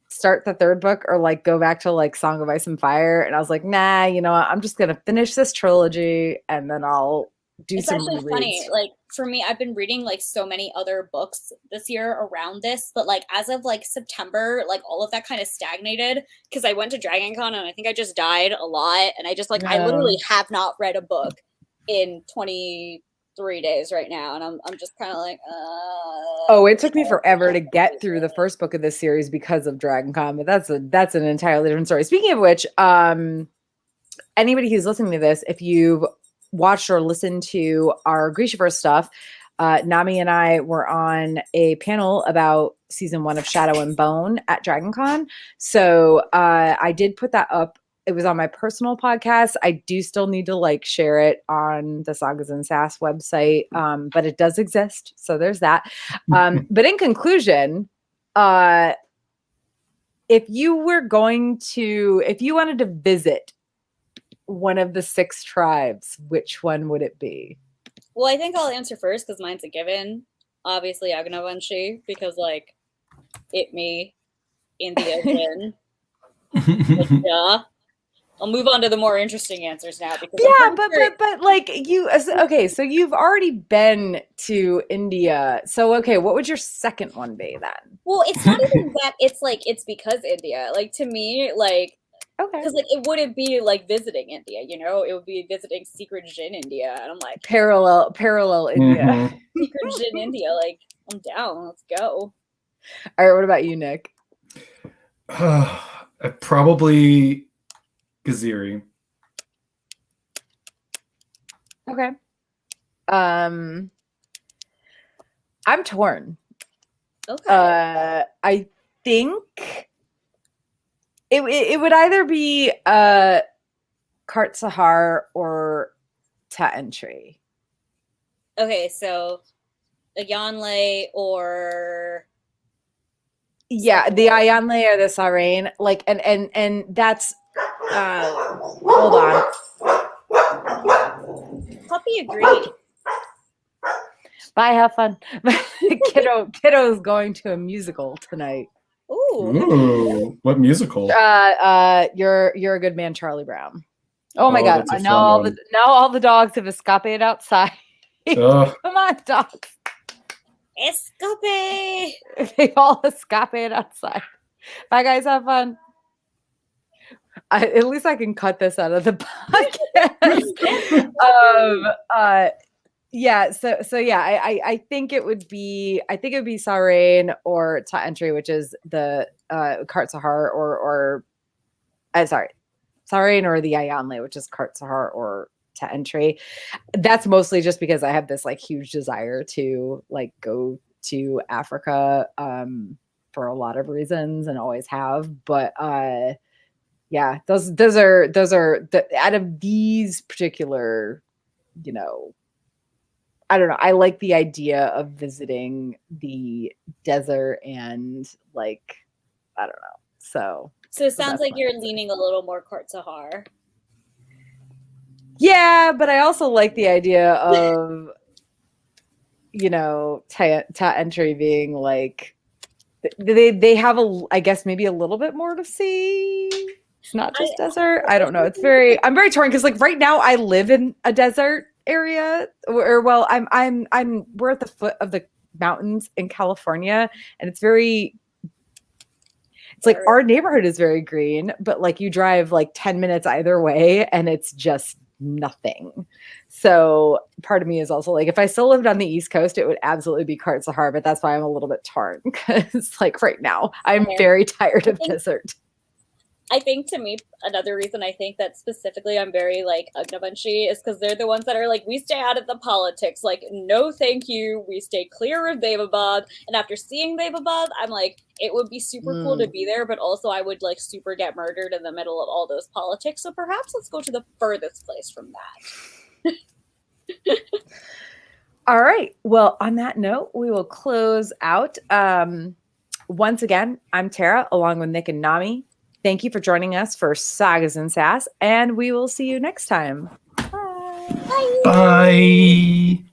start the third book or like go back to like Song of Ice and Fire. And I was like, nah, you know what? I'm just gonna finish this trilogy and then I'll do some actually rereads. Funny, like for me, I've been reading like so many other books this year around this, but like as of like September, like all of that kind of stagnated because I went to Dragon Con and I think I just died a lot, and I just like I literally have not read a book in 23 days right now, and I'm just kind of like oh, it took me forever to get through the first book of this series because of Dragon Con, but that's an entirely different story. Speaking of which, anybody who's listening to this, if you've watched or listened to our Grishaverse stuff, Nami and I were on a panel about season 1 of Shadow and Bone at DragonCon. So I did put that up. It was on my personal podcast. I do still need to like share it on the Sagas and Sass website, but it does exist. So there's that. But in conclusion, if you wanted to visit one of the 6 tribes, which one would it be? Well, I think I'll answer first because mine's a given. Obviously, Agnavanshi, because like me in the ocean. Like, yeah. I'll move on to the more interesting answers now. Because but like you, okay, so you've already been to India. So, okay, what would your second one be then? Well, it's not even that. It's like, it's because India. Like, to me, like, okay, because like it wouldn't be like visiting India, you know, it would be visiting Secret Gin India, and I'm like parallel India. Secret Gin India, like I'm down. Let's go. All right, what about you, Nick? Probably Gaziri. Okay. I'm torn. Okay. I think it would either be Kart Sahar or Ta Entry. Okay, so a Yanle or the Ayanle or the Sarain, like and that's hold on. Puppy agreed. Bye, have fun. Kiddo's going to a musical tonight. Ooh, what musical? You're a Good Man, Charlie Brown. Oh my God! Now all the dogs have escaped outside. Come on, dogs. Escape! They all escaped outside. Bye, guys. Have fun. At least I can cut this out of the podcast. Yeah. So yeah, I think it would be Sarain or Ta Entry, which is the Kart Sahar or Sarain or the Ayanle, which is Kart Sahar or Ta Entry. That's mostly just because I have this like huge desire to like go to Africa for a lot of reasons and always have. But yeah, those are out of these particular, you know, I don't know. I like the idea of visiting the desert and like, I don't know. So it sounds like you're leaning a little more Kart Sahar. Yeah, but I also like the idea of, you know, Ta Entry being like, they have I guess maybe a little bit more to see. It's not just desert. I don't know. I'm very torn because like right now I live in a desert area, or well, we're at the foot of the mountains in California, and it's like our neighborhood is very green, but like you drive like 10 minutes either way and it's just nothing. So part of me is also like, if I still lived on the East Coast, it would absolutely be Kart Sahar, but that's why I'm a little bit torn because like right now I'm very tired of desert. I think to me, another reason I think that specifically I'm very like Agnavanshi is because they're the ones that are like, we stay out of the politics. Like, no, thank you. We stay clear of Daevabad. And after seeing Daevabad, I'm like, it would be super cool to be there, but also I would like super get murdered in the middle of all those politics. So perhaps let's go to the furthest place from that. All right. Well, on that note, we will close out. Once again, I'm Tara, along with Nick and Nami. Thank you for joining us for Sagas and Sass, and we will see you next time. Bye. Bye.